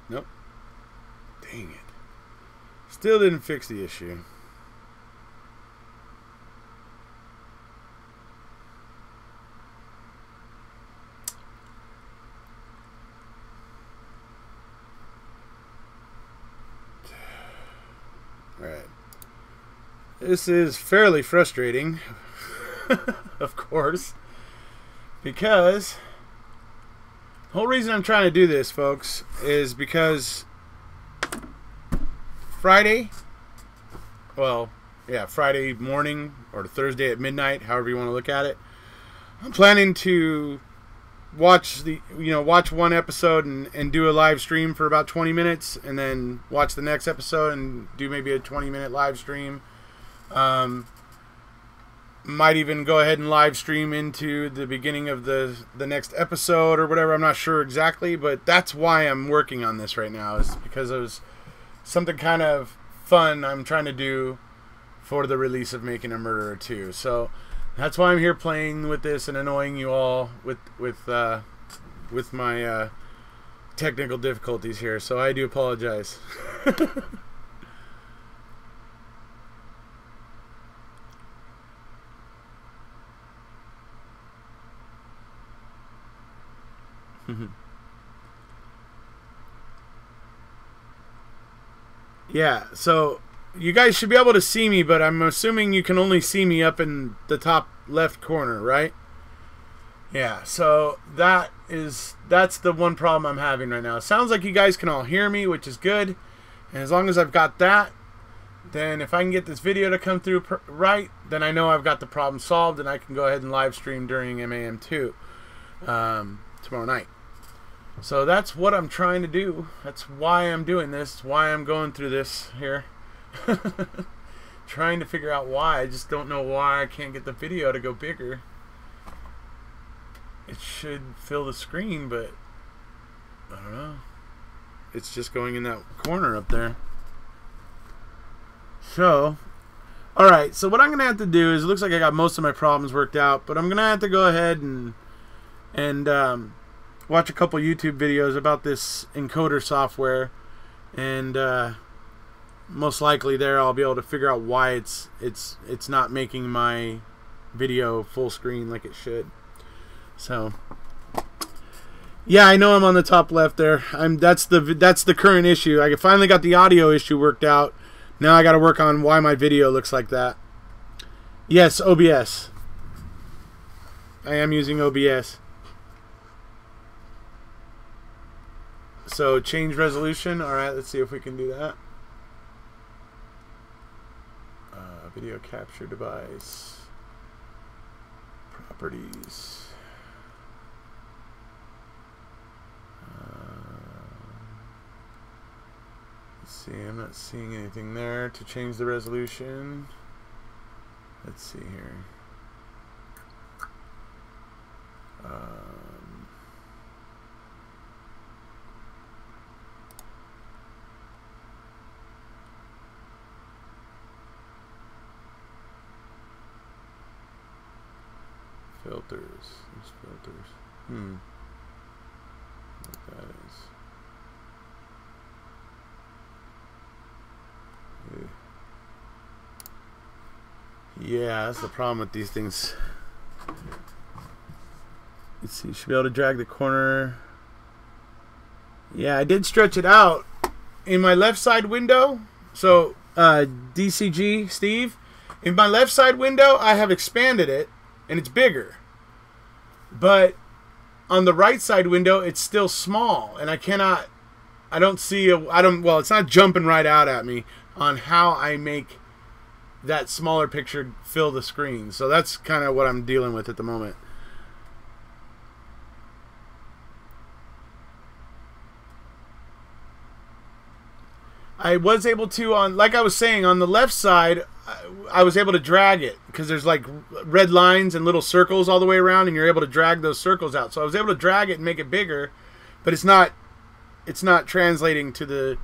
Nope. Dang it. Still didn't fix the issue. Alright. This is fairly frustrating, of course, because the whole reason I'm trying to do this, folks, is because Friday, well, yeah, Friday morning or Thursday at midnight, however you want to look at it, I'm planning to watch one episode and do a live stream for about 20 minutes, and then watch the next episode and do maybe a 20-minute live stream. Might even go ahead and live stream into the beginning of the next episode or whatever. I'm not sure exactly, but that's why I'm working on this right now, is because it was something kind of fun I'm trying to do for the release of Making a Murderer 2. So that's why I'm here playing with this and annoying you all with my technical difficulties here. So I do apologize. Yeah, so you guys should be able to see me, but I'm assuming you can only see me up in the top left corner, right? Yeah, so that's the one problem I'm having right now. It sounds like you guys can all hear me, which is good. And as long as I've got that, then if I can get this video to come through right, then I know I've got the problem solved, and I can go ahead and live stream during MAM2 tomorrow night. So that's what I'm trying to do. That's why I'm doing this. It's why I'm going through this here. Trying to figure out why. I just don't know why I can't get the video to go bigger. It should fill the screen, but I don't know. It's just going in that corner up there. So, alright, so what I'm going to have to do is, it looks like I got most of my problems worked out, but I'm going to have to go ahead and watch a couple YouTube videos about this encoder software, and most likely there I'll be able to figure out why it's not making my video full screen like it should. So yeah, I know I'm on the top left there. That's the current issue. I finally got the audio issue worked out. Now I got to work on why my video looks like that. Yes, OBS. I am using OBS. So change resolution. Alright, let's see if we can do that. Video capture device. Properties. Let's see, I'm not seeing anything there to change the resolution. Let's see here. Filters. There's filters. What that is. Yeah, that's the problem with these things. Let's see, you should be able to drag the corner. Yeah, I did stretch it out in my left side window. So, DCG, Steve, in my left side window, I have expanded it, and it's bigger. But on the right side window, it's still small, and well, it's not jumping right out at me on how I make that smaller picture fill the screen. So that's kind of what I'm dealing with at the moment. I was able to, like I was saying, on the left side, I was able to drag it because there's like red lines and little circles all the way around, and you're able to drag those circles out. So I was able to drag it and make it bigger, but it's not translating to the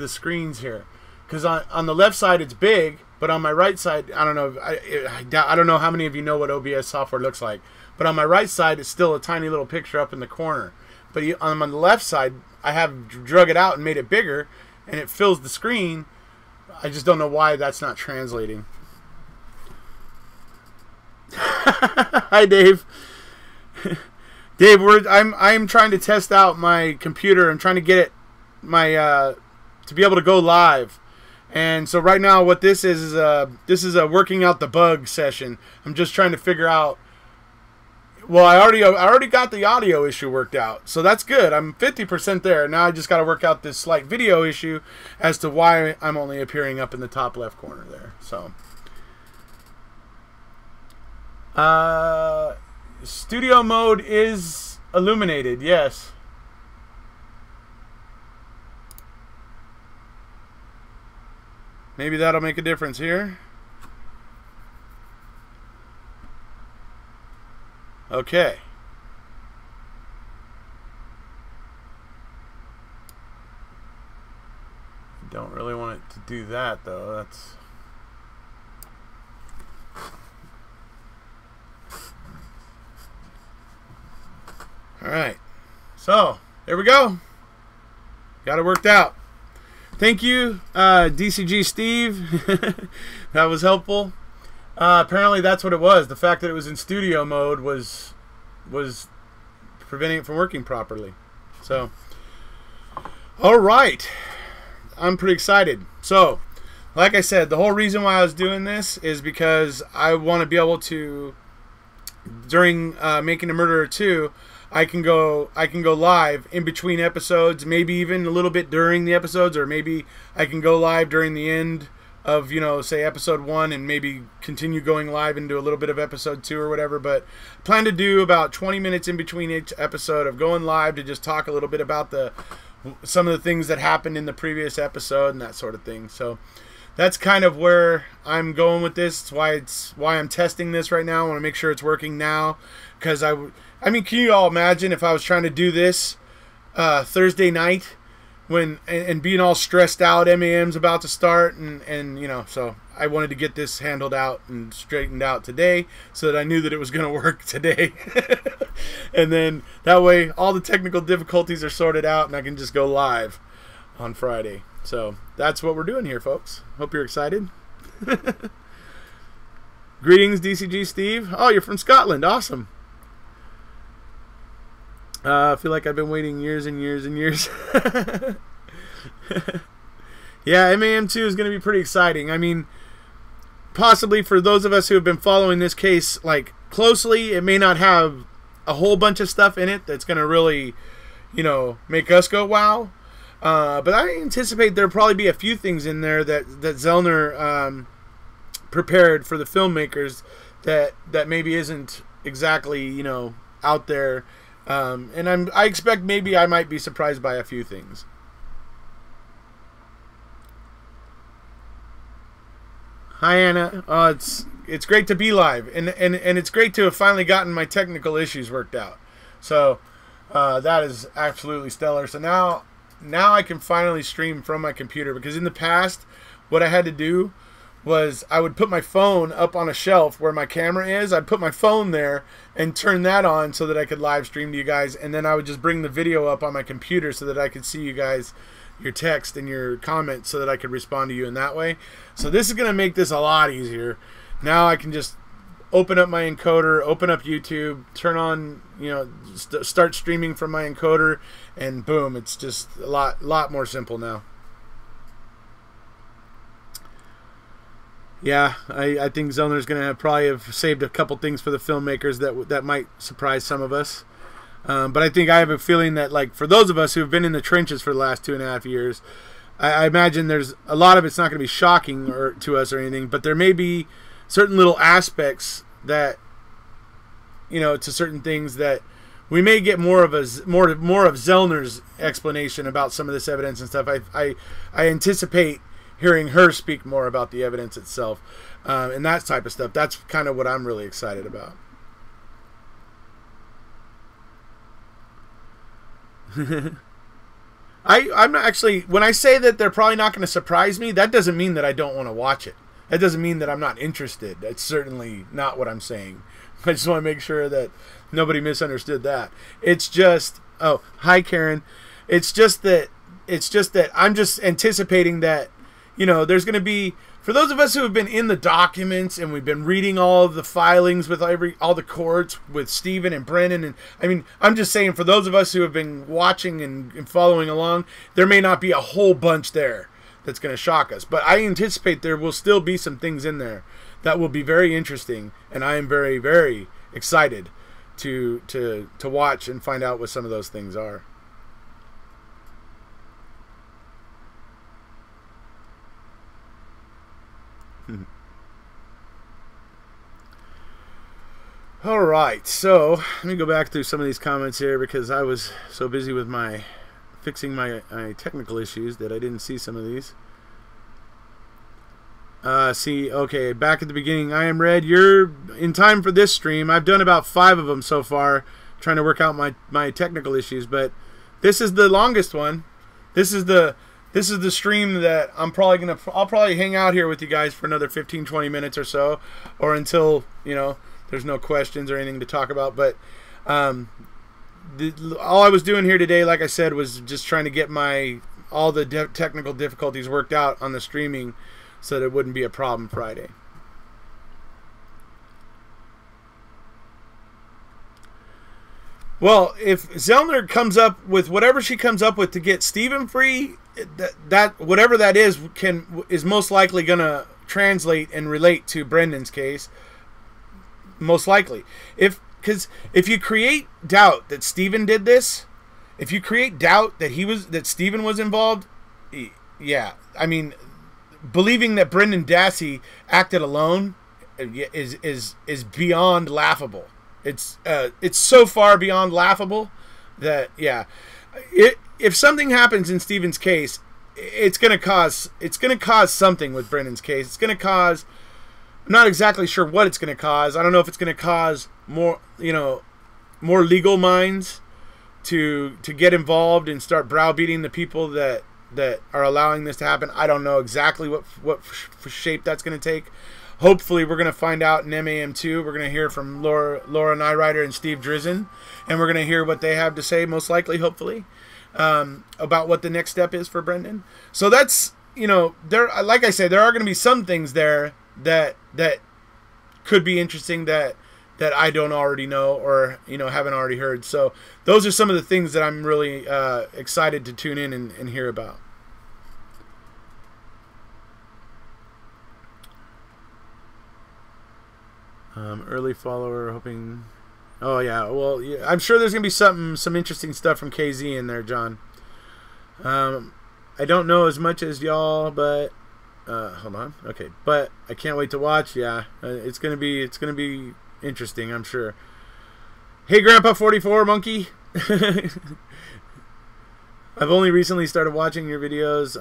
screens here, because on the left side it's big, but on my right side, I don't know. I don't know how many of you know what OBS software looks like, but on my right side it's still a tiny little picture up in the corner. but on the left side, I have drug it out and made it bigger, and it fills the screen. I just don't know why that's not translating. Hi, Dave. Dave, I'm trying to test out my computer. I'm trying to get it to be able to go live. And so right now, what this is a working out the bug session. I'm just trying to figure out. Well, I already got the audio issue worked out, so that's good. I'm 50% there. Now I just got to work out this slight video issue as to why I'm only appearing up in the top left corner there. So, studio mode is illuminated. Yes. Maybe that'll make a difference here. Okay. Don't really want it to do that, though. That's... Alright. So, there we go. Got it worked out. Thank you, DCG Steve. That was helpful. Apparently that's what it was. The fact that it was in studio mode was preventing it from working properly. So, all right. I'm pretty excited. So, like I said, the whole reason why I was doing this is because I want to be able to, during Making a Murderer 2, I can go live in between episodes, maybe even a little bit during the episodes, or maybe I can go live during the end of, say episode 1 and maybe continue going live into a little bit of episode 2 or whatever. But I plan to do about 20 minutes in between each episode of going live to just talk a little bit about some of the things that happened in the previous episode and that sort of thing. So that's kind of where I'm going with this. It's why I'm testing this right now. I want to make sure it's working now, because I mean, can you all imagine if I was trying to do this Thursday night and being all stressed out, MAM's about to start, and so I wanted to get this handled out and straightened out today so that I knew that it was going to work today. And then that way all the technical difficulties are sorted out and I can just go live on Friday. So that's what we're doing here, folks. Hope you're excited. Greetings, DCG Steve. Oh, you're from Scotland. Awesome. I feel like I've been waiting years and years and years. Yeah, MAM2 is going to be pretty exciting. I mean, possibly for those of us who have been following this case like closely, it may not have a whole bunch of stuff in it that's going to really, make us go wow. But I anticipate there'll probably be a few things in there that Zellner prepared for the filmmakers that maybe isn't exactly, out there. And I expect maybe I might be surprised by a few things. Hi, Anna. It's great to be live, and it's great to have finally gotten my technical issues worked out. So that is absolutely stellar. So now I can finally stream from my computer, because in the past what I had to do was I would put my phone up on a shelf where my camera is. I'd put my phone there and turn that on so that I could live stream to you guys, and then I would just bring the video up on my computer so that I could see you guys, your text and your comments, so that I could respond to you in that way. So this is going to make this a lot easier. Now I can just open up my encoder, open up YouTube, turn on, start streaming from my encoder, and boom, it's just a lot more simple now. Yeah, I think Zellner's going to probably have saved a couple things for the filmmakers that might surprise some of us. But I think I have a feeling that, like, for those of us who have been in the trenches for the last 2.5 years, I imagine there's a lot of it's not going to be shocking to us or anything, but there may be certain little aspects that, to certain things that we may get more of Zellner's explanation about some of this evidence and stuff. I anticipate hearing her speak more about the evidence itself, and that type of stuff. That's kind of what I'm really excited about. I'm not actually, when I say that they're probably not going to surprise me, that doesn't mean that I don't want to watch it. That doesn't mean that I'm not interested. That's certainly not what I'm saying. I just want to make sure that nobody misunderstood that. It's just, Oh, hi, Karen. It's just that I'm just anticipating that, you know, there's going to be, for those of us who have been in the documents and we've been reading all of the filings with all the courts with Stephen and Brennan, and I mean, I'm just saying, for those of us who have been watching and following along, there may not be a whole bunch there that's going to shock us, but I anticipate there will still be some things in there that will be very interesting, and I am very, very excited to watch and find out what some of those things are. All right, so let me go back through some of these comments here because I was so busy with fixing my technical issues that I didn't see some of these. Okay, back at the beginning, I am Red. You're in time for this stream. I've done about 5 of them so far, trying to work out my technical issues, but this is the longest one. This is the stream that I'll probably hang out here with you guys for another 15-20 minutes or so, or until, you know, there's no questions or anything to talk about. But all I was doing here today, like I said, was just trying to get all the technical difficulties worked out on the streaming so that it wouldn't be a problem Friday. Well, if Zellner comes up with whatever she comes up with to get Stephen free, that whatever that is most likely going to translate and relate to Brendan's case. Most likely, because if you create doubt that Stephen did this, if you create doubt that Stephen was involved, yeah, I mean, believing that Brendan Dassey acted alone is beyond laughable. It's so far beyond laughable that, yeah, if something happens in Stephen's case, it's gonna cause something with Brendan's case. It's gonna cause. I'm not exactly sure what it's going to cause. I don't know if it's going to cause more legal minds to get involved and start browbeating the people that are allowing this to happen. I don't know exactly what shape that's going to take. Hopefully, we're going to find out in MAM2. We're going to hear from Laura Nyrider and Steve Drizzen, and we're going to hear what they have to say, most likely, hopefully, about what the next step is for Brendan. So that's, you know, like I said, there are going to be some things there that could be interesting that I don't already know or, you know, haven't already heard. So those are some of the things that I'm really excited to tune in and hear about. Early follower, hoping. Oh yeah, well, yeah, I'm sure there's gonna be some interesting stuff from KZ in there, John. I don't know as much as y'all, but hold on. Okay, but I can't wait to watch. Yeah, it's gonna be interesting, I'm sure. Hey, Grandpa 44 Monkey. I've only recently started watching your videos.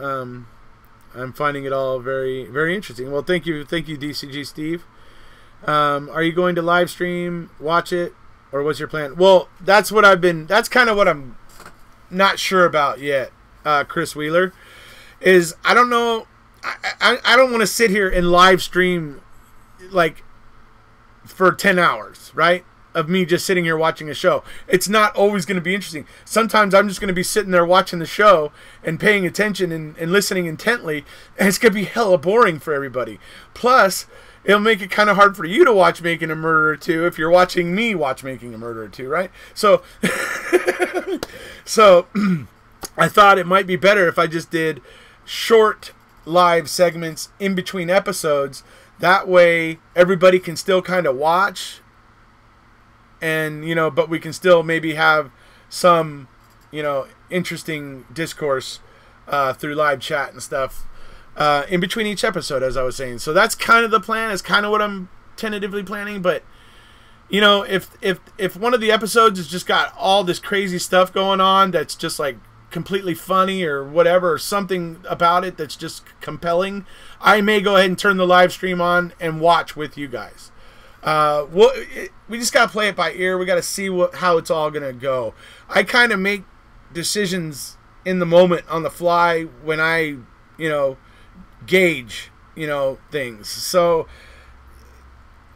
I'm finding it all very, very interesting. Well, thank you, DCG Steve. Are you going to live stream, watch it, or what's your plan? Well, that's kind of what I'm not sure about yet. Chris Wheeler, is I don't know. I don't want to sit here and live stream like for 10 hours, right? Of me just sitting here watching a show. It's not always going to be interesting. Sometimes I'm just going to be sitting there watching the show and paying attention and listening intently, and it's going to be hella boring for everybody. Plus, it'll make it kind of hard for you to watch Making a Murderer 2 if you're watching me watch Making a Murderer 2, right? So, I thought it might be better if I just did short live segments in between episodes. That way, everybody can still kind of watch, and, you know, but we can still maybe have some, you know, interesting discourse through live chat and stuff in between each episode, as I was saying. So that's kind of the plan. It's kind of what I'm tentatively planning. But, you know, if one of the episodes has just got all this crazy stuff going on that's just like completely funny or whatever, or something about it that's just compelling, I may go ahead and turn the live stream on and watch with you guys. We just got to play it by ear. We got to see how it's all going to go. I kind of make decisions in the moment, on the fly, when I, you know, gauge, you know, things. So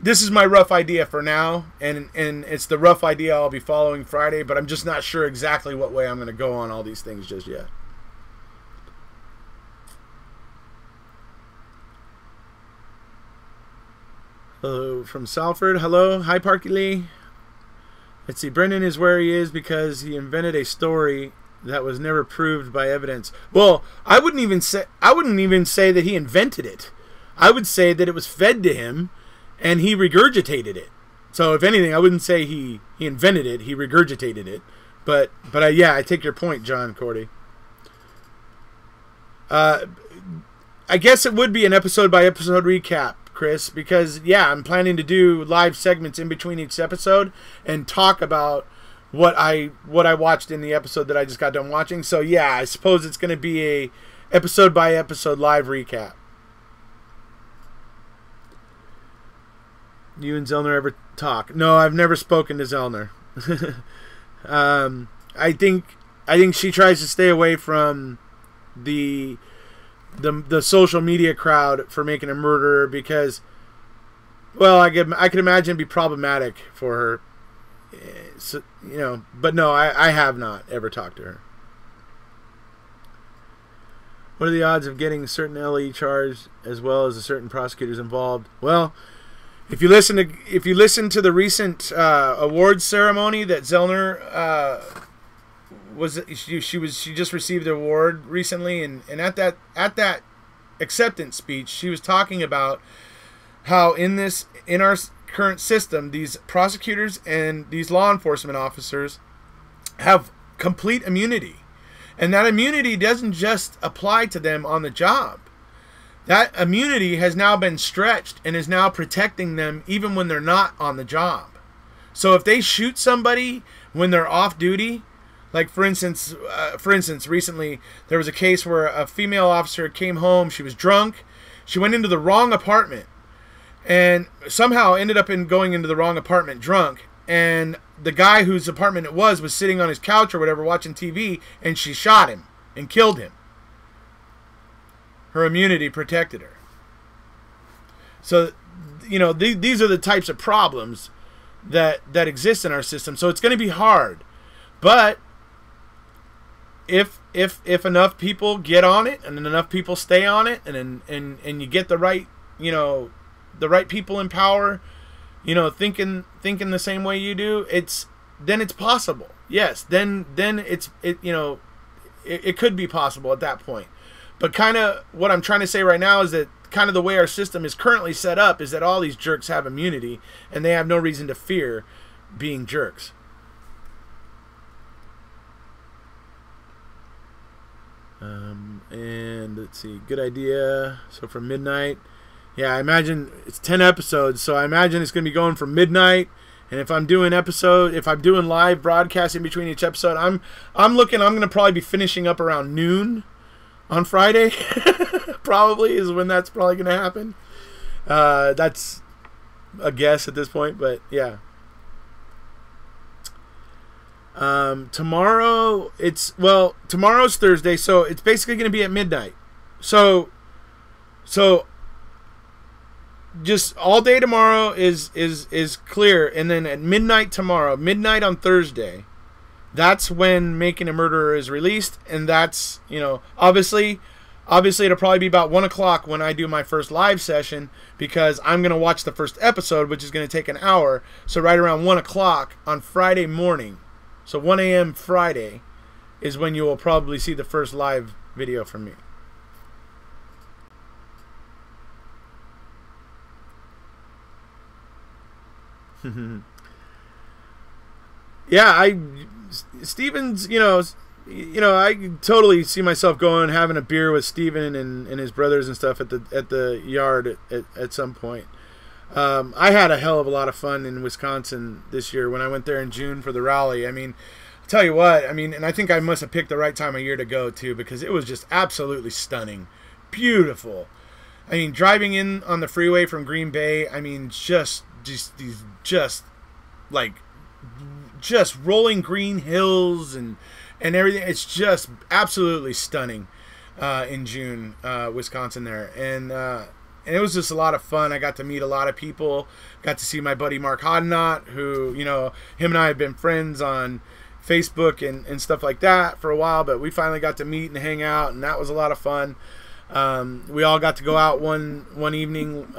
this is my rough idea for now, and it's the rough idea I'll be following Friday, but I'm just not sure exactly what way I'm going to go on all these things just yet. Hello from Salford. Hello. Hi, Parky Lee. Let's see. Brendan is where he is because he invented a story that was never proved by evidence. Well, I wouldn't even say that he invented it. I would say that it was fed to him and he regurgitated it. So if anything, I wouldn't say he invented it, he regurgitated it. But yeah, I take your point, John Cordy. I guess it would be an episode by episode recap, Chris, because yeah, I'm planning to do live segments in between each episode and talk about what I watched in the episode that I just got done watching. So yeah, I suppose it's going to be a episode by episode live recap. You and Zellner ever talk? No, I've never spoken to Zellner. I think she tries to stay away from the social media crowd for Making a Murderer because, well, I could imagine it'd be problematic for her. So, you know, but no, I have not ever talked to her. What are the odds of getting certain LE charged as well as the certain prosecutors involved? Well, if you listen to the recent awards ceremony that Zellner she just received an award recently, and at that acceptance speech, she was talking about how in our current system, these prosecutors and these law enforcement officers have complete immunity, and that immunity doesn't just apply to them on the job. That immunity has now been stretched and is now protecting them even when they're not on the job. So if they shoot somebody when they're off duty, like for instance, recently there was a case where a female officer came home. She was drunk. She went into the wrong apartment and somehow ended up going into the wrong apartment drunk. And the guy whose apartment it was sitting on his couch or whatever watching TV, and she shot him and killed him. Her immunity protected her. So, you know, these are the types of problems that exist in our system. So it's going to be hard. But if enough people get on it and enough people stay on it and you get the right, you know, the right people in power, you know, thinking the same way you do, then it's possible. Yes, then it could be possible at that point. But kind of what I'm trying to say right now is that kind of the way our system is currently set up is that all these jerks have immunity and they have no reason to fear being jerks. And let's see, good idea. So from midnight, yeah, I imagine it's 10 episodes, so I imagine it's going to be going from midnight. And if I'm doing live broadcasts in between each episode, I'm going to probably be finishing up around noon on Friday. Probably is when that's probably going to happen. That's a guess at this point, but yeah. Tomorrow's Thursday, so it's basically going to be at midnight. So just all day tomorrow is clear, and then at midnight tomorrow, midnight on Thursday, that's when Making a Murderer is released, and that's, you know, obviously it'll probably be about 1 o'clock when I do my first live session, because I'm going to watch the first episode, which is going to take an hour. So right around 1 o'clock on Friday morning, so 1 a.m. Friday, is when you will probably see the first live video from me. Yeah, Steven's, you know, I totally see myself going having a beer with Steven and his brothers and stuff at the yard at some point. I had a hell of a lot of fun in Wisconsin this year when I went there in June for the rally. I mean, I'll tell you what, I mean, and I think I must have picked the right time of year to go too, because it was just absolutely stunning, beautiful. I mean, driving in on the freeway from Green Bay, I mean, just rolling green hills and everything. It's just absolutely stunning in June, Wisconsin there. And it was just a lot of fun. I got to meet a lot of people. Got to see my buddy Mark Hodnott, who, you know, him and I have been friends on Facebook and stuff like that for a while, but we finally got to meet and hang out, and that was a lot of fun. We all got to go out one evening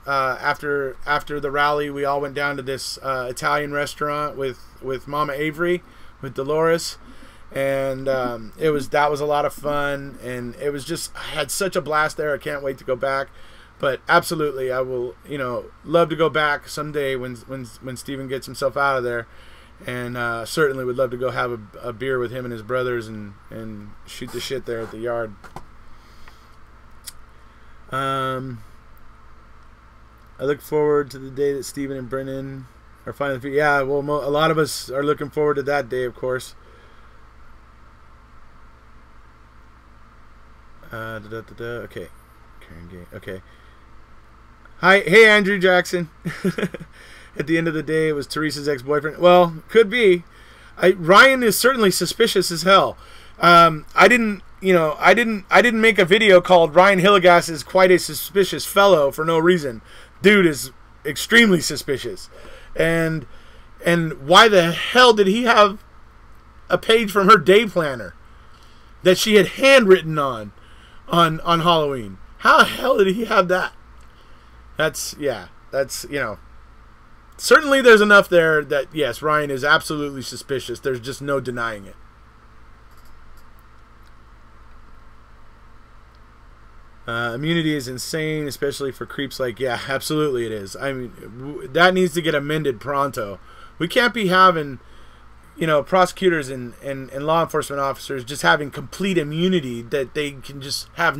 after the rally. We all went down to this Italian restaurant with Mama Avery, with Dolores, and that was a lot of fun, and it was just, I had such a blast there. I can't wait to go back. But absolutely, I will, you know, love to go back someday when Steven gets himself out of there, and certainly would love to go have a beer with him and his brothers and shoot the shit there at the yard. I look forward to the day that Steven and Brennan are finally, yeah, well, a lot of us are looking forward to that day, of course. Okay. Okay. Hi, hey, Andrew Jackson. At the end of the day, it was Teresa's ex-boyfriend. Well, could be. Ryan is certainly suspicious as hell. I didn't make a video called Ryan Hillegas is quite a suspicious fellow for no reason. Dude is extremely suspicious. And why the hell did he have a page from her day planner that she had handwritten on Halloween? How the hell did he have that? That's, you know, certainly there's enough there that, yes, Ryan is absolutely suspicious. There's just no denying it. Immunity is insane, especially for creeps like, yeah, absolutely it is. I mean, that needs to get amended pronto. We can't be having, you know, prosecutors and law enforcement officers just having complete immunity, that they can just have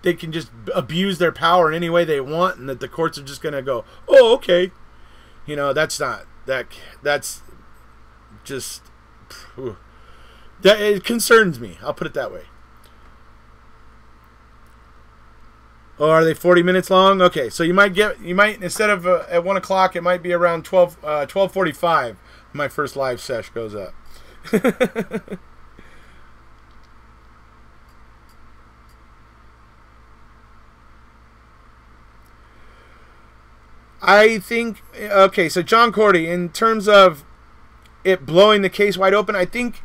they can just abuse their power in any way they want, and that the courts are just going to go, oh, okay. You know, that's just, that, it concerns me. I'll put it that way. Oh, are they 40 minutes long? Okay, so you might instead of at 1 o'clock, it might be around 12:45. My first live sesh goes up. I think, okay, so John Cordy, in terms of it blowing the case wide open, I think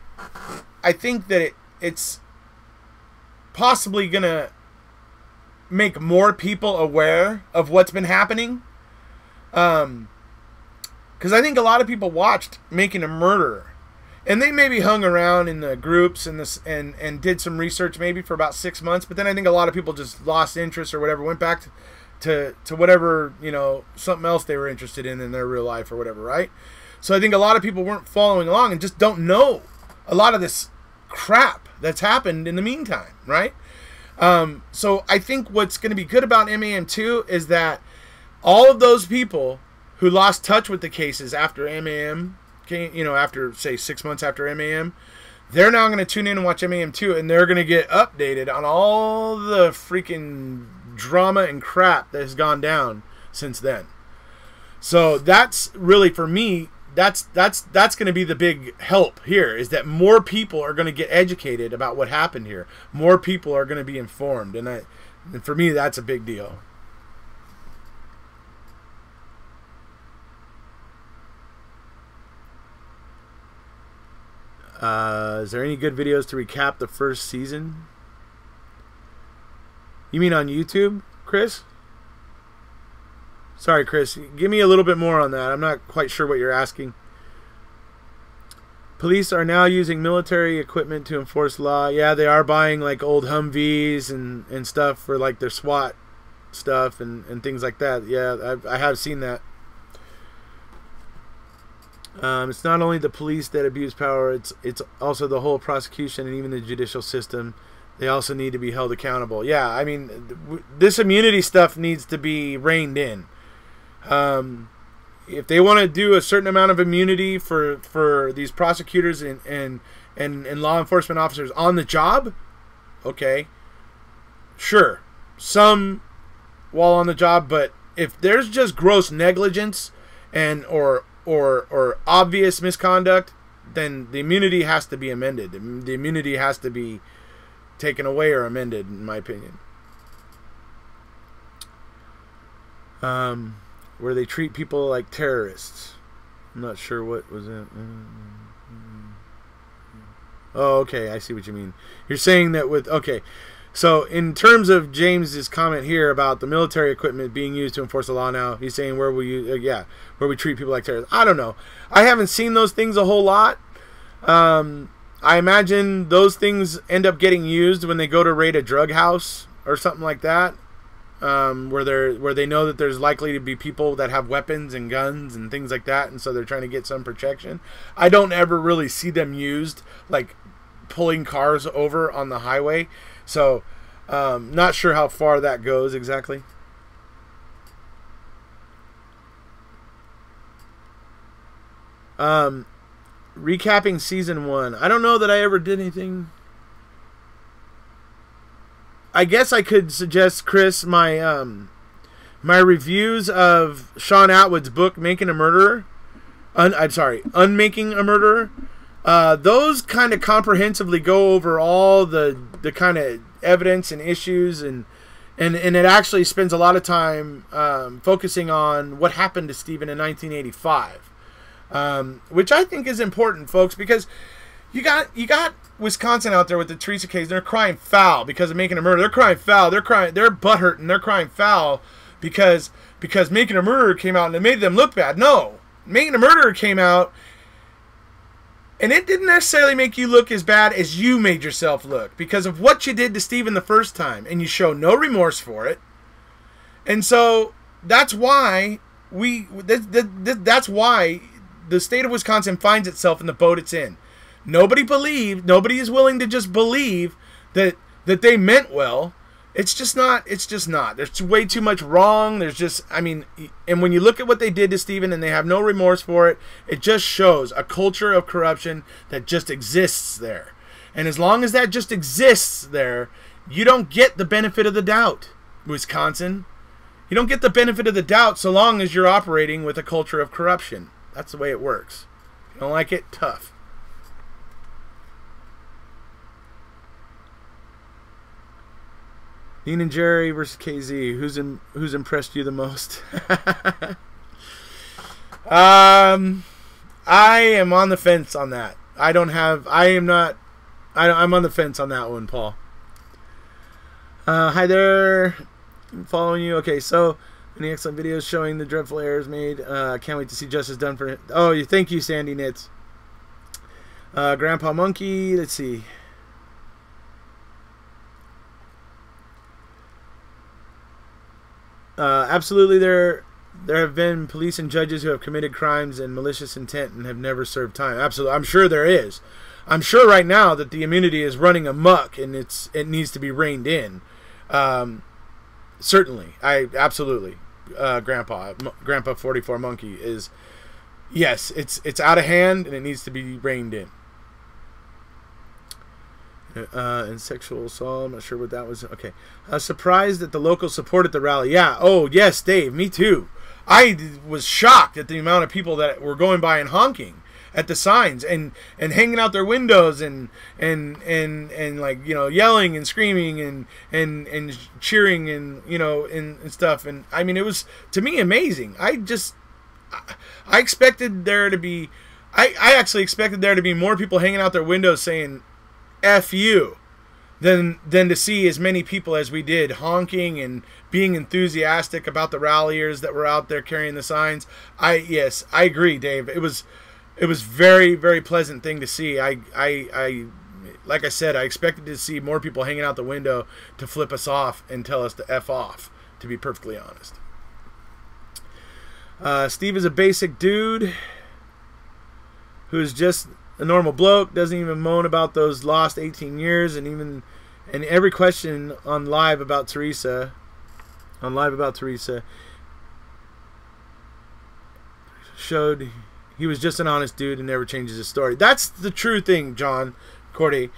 that it's possibly gonna make more people aware of what's been happening. Because I think a lot of people watched Making a Murderer, and they maybe hung around in the groups and did some research maybe for about 6 months, but then I think a lot of people just lost interest or whatever, went back to whatever, you know, something else they were interested in their real life or whatever, right? So I think a lot of people weren't following along and just don't know a lot of this crap that's happened in the meantime, right? So I think what's going to be good about MAM2 is that all of those people who lost touch with the cases after MAM came, you know, after, say, 6 months after MAM, they're now going to tune in and watch MAM2, and they're going to get updated on all the freaking drama and crap that has gone down since then. So that's really, for me, that's going to be the big help here, is that more people are going to get educated about what happened here. More people are going to be informed, and for me, that's a big deal. Is there any good videos to recap the first season? You mean on YouTube, Chris? Sorry, Chris. Give me a little bit more on that. I'm not quite sure what you're asking. Police are now using military equipment to enforce law. Yeah, they are buying like old Humvees and stuff for like their SWAT stuff and things like that. Yeah, I have seen that. It's not only the police that abuse power, it's also the whole prosecution and even the judicial system. They also need to be held accountable. Yeah, I mean, this immunity stuff needs to be reined in. If they want to do a certain amount of immunity for these prosecutors and law enforcement officers on the job, okay, sure, some while on the job, but if there's just gross negligence and or obvious misconduct, then the immunity has to be amended. The immunity has to be taken away or amended, in my opinion. where they treat people like terrorists. I'm not sure what was it. Oh, okay, I see what you mean. You're saying that with, okay, so in terms of James's comment here about the military equipment being used to enforce the law now, he's saying where we, where we treat people like terrorists. I don't know. I haven't seen those things a whole lot. I imagine those things end up getting used when they go to raid a drug house or something like that, where they know that there's likely to be people that have weapons and guns and things like that, and so they're trying to get some protection. I don't ever really see them used like pulling cars over on the highway, so not sure how far that goes exactly. Recapping season 1. I don't know that I ever did anything. I guess I could suggest, Chris, my my reviews of Sean Atwood's book, Making a Murderer. Unmaking a Murderer. Those kind of comprehensively go over all the kind of evidence and issues, and it actually spends a lot of time focusing on what happened to Stephen in 1985. Which I think is important, folks, because you got Wisconsin out there with the Teresa case. They're crying foul because of making a murder. They're crying foul. They're butthurt, and they're crying foul because Making a Murderer came out and it made them look bad. No, Making a Murderer came out, and it didn't necessarily make you look as bad as you made yourself look because of what you did to Stephen the first time, and you show no remorse for it. And so that's why that's why the state of Wisconsin finds itself in the boat it's in. Nobody is willing to just believe that they meant well. It's just not. There's way too much wrong. There's just, and when you look at what they did to Stephen and they have no remorse for it, it just shows a culture of corruption that just exists there. And as long as that just exists there, you don't get the benefit of the doubt, Wisconsin. You don't get the benefit of the doubt so long as you're operating with a culture of corruption. That's the way it works. If you don't like it, tough. Dean and Jerry versus KZ. Who's impressed you the most? I am on the fence on that. I'm on the fence on that one, Paul. Hi there. I'm following you. Okay, so any excellent videos showing the dreadful errors made. Can't wait to see justice done for it. Oh, thank you, Sandy Knits. Grandpa Monkey. Let's see. Absolutely, there have been police and judges who have committed crimes and malicious intent and have never served time. Absolutely, I'm sure there is. I'm sure right now that the immunity is running amok and it needs to be reined in. Certainly, absolutely, Grandpa 44 Monkey is, yes, it's out of hand and it needs to be reined in. And sexual assault, I'm not sure what that was. Okay, surprised that the locals supported the rally. Yeah. Oh yes, Dave. Me too. I was shocked at the amount of people that were going by and honking at the signs and hanging out their windows and like, yelling and screaming and cheering and stuff. And I mean, it was, to me, amazing. I expected there to be, I actually expected there to be more people hanging out their windows saying F you than to see as many people as we did honking and being enthusiastic about the ralliers that were out there carrying the signs. Yes, I agree, Dave. It was very, very pleasant thing to see. I like I said, I expected to see more people hanging out the window to flip us off and tell us to F off, to be perfectly honest. Steve is a basic dude who's just a normal bloke, doesn't even moan about those lost 18 years, and every question on live about Teresa showed he was just an honest dude and never changes his story. That's the true thing, John Corday.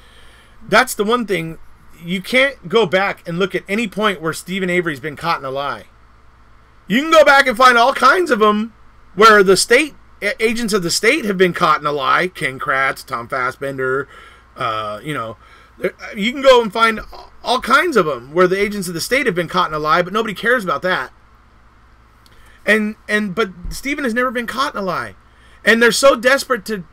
That's the one thing. You can't go back and look at any point where Stephen Avery's been caught in a lie. You can go back and find all kinds of them where the state agents of the state have been caught in a lie. Ken Kratz, Tom Fassbender, you can go and find all kinds of them where the agents of the state have been caught in a lie, but nobody cares about that. But Stephen has never been caught in a lie. And they're so desperate to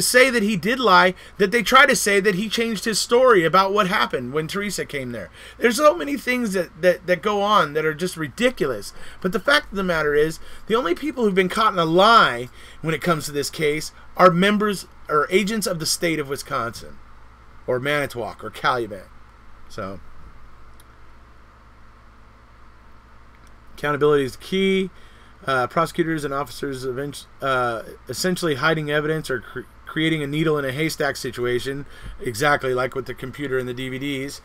say that he did lie that they try to say that he changed his story about what happened when Teresa came there. There's so many things that go on that are just ridiculous. But the fact of the matter is, the only people who've been caught in a lie when it comes to this case are members or agents of the state of Wisconsin, or Manitowoc, or Calumet. So, accountability is key. Prosecutors and officers essentially hiding evidence or creating a needle in a haystack situation, exactly like with the computer and the DVDs,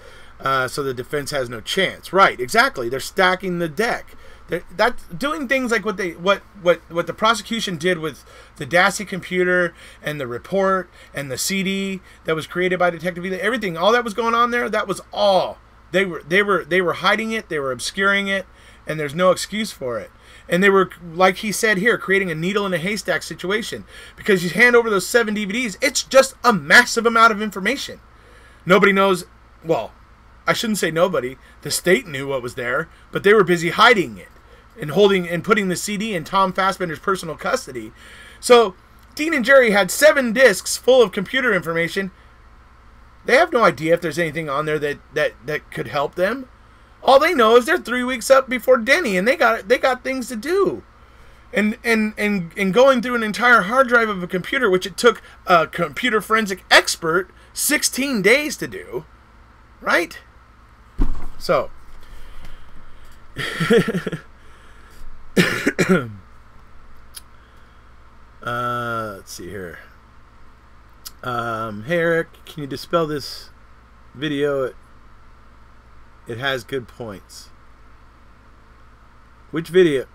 so the defense has no chance. Right, exactly. They're stacking the deck. That's doing things like what the prosecution did with the Dassey computer and the report and the CD that was created by Detective Ely. Everything, all that was going on there. That was all they were hiding it. They were obscuring it, and there's no excuse for it. And they were, like he said here, creating a needle in a haystack situation. Because you hand over those 7 DVDs, it's just a massive amount of information. Nobody knows, well, I shouldn't say nobody. The state knew what was there, but they were busy hiding it and putting the CD in Tom Fassbender's personal custody. So Dean and Jerry had 7 discs full of computer information. They have no idea if there's anything on there that could help them. All they know is they're 3 weeks up before Denny, and they got things to do. And going through an entire hard drive of a computer, which it took a computer forensic expert 16 days to do, right? So, let's see here. Hey Eric, can you dispel this video? It has good points. Which video?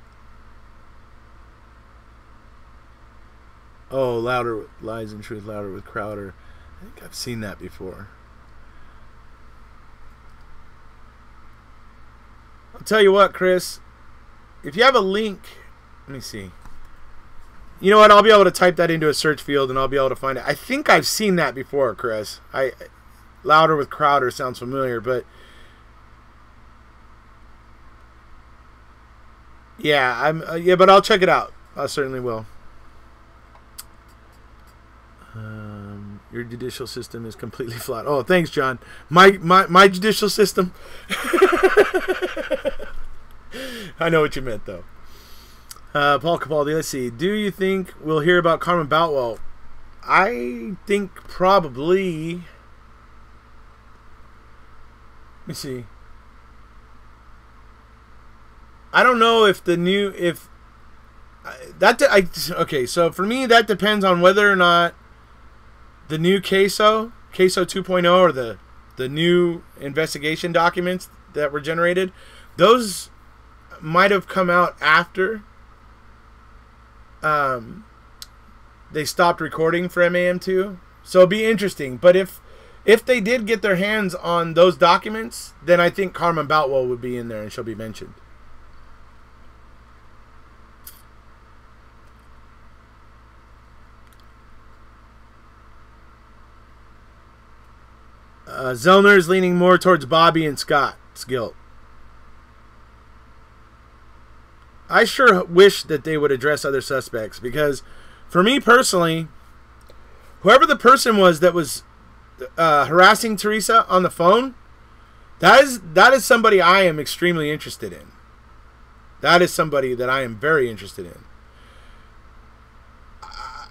Oh, Louder Lies and Truth, Louder with Crowder. I think I've seen that before. I'll tell you what, Chris. If you have a link, let me see. You know what? I'll be able to type that into a search field and I'll be able to find it. I think I've seen that before, Chris. Louder with Crowder sounds familiar, but yeah, but I'll check it out. I certainly will. Your judicial system is completely flawed. Oh, thanks, John. My judicial system. I know what you meant, though. Paul Capaldi, let's see. Do you think we'll hear about Carmen Boutwell? I think probably. Let me see. I don't know if okay, so for me that depends on whether or not the new Queso 2.0 or the new investigation documents that were generated, those might have come out after they stopped recording for MAM2. So it'll be interesting. But if they did get their hands on those documents, then I think Carmen Boutwell would be in there and she'll be mentioned. Zellner is leaning more towards Bobby and Scott's guilt. I sure wish that they would address other suspects, because for me personally, whoever the person was that was harassing Teresa on the phone, that is somebody I am extremely interested in. That is somebody that I am very interested in.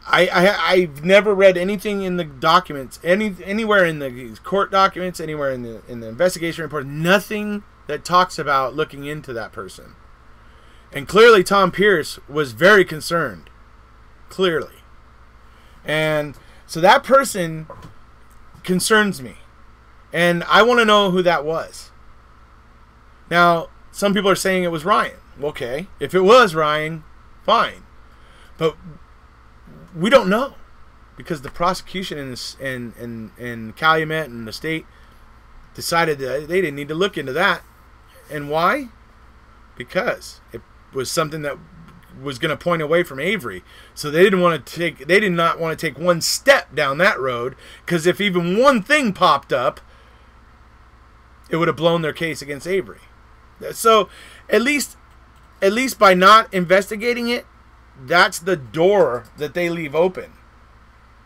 I've never read anything in the documents, anywhere in the court documents, anywhere in the investigation report, nothing that talks about looking into that person. And clearly Tom Pierce was very concerned. Clearly. And so that person concerns me. And I want to know who that was. Now, some people are saying it was Ryan. Okay, if it was Ryan, fine. But we don't know, because the prosecution in Calumet and the state decided that they didn't need to look into that. And why? Because it was something that was going to point away from Avery. So they did not want to take one step down that road, because if even one thing popped up, it would have blown their case against Avery. So at least at least by not investigating it, that's the door that they leave open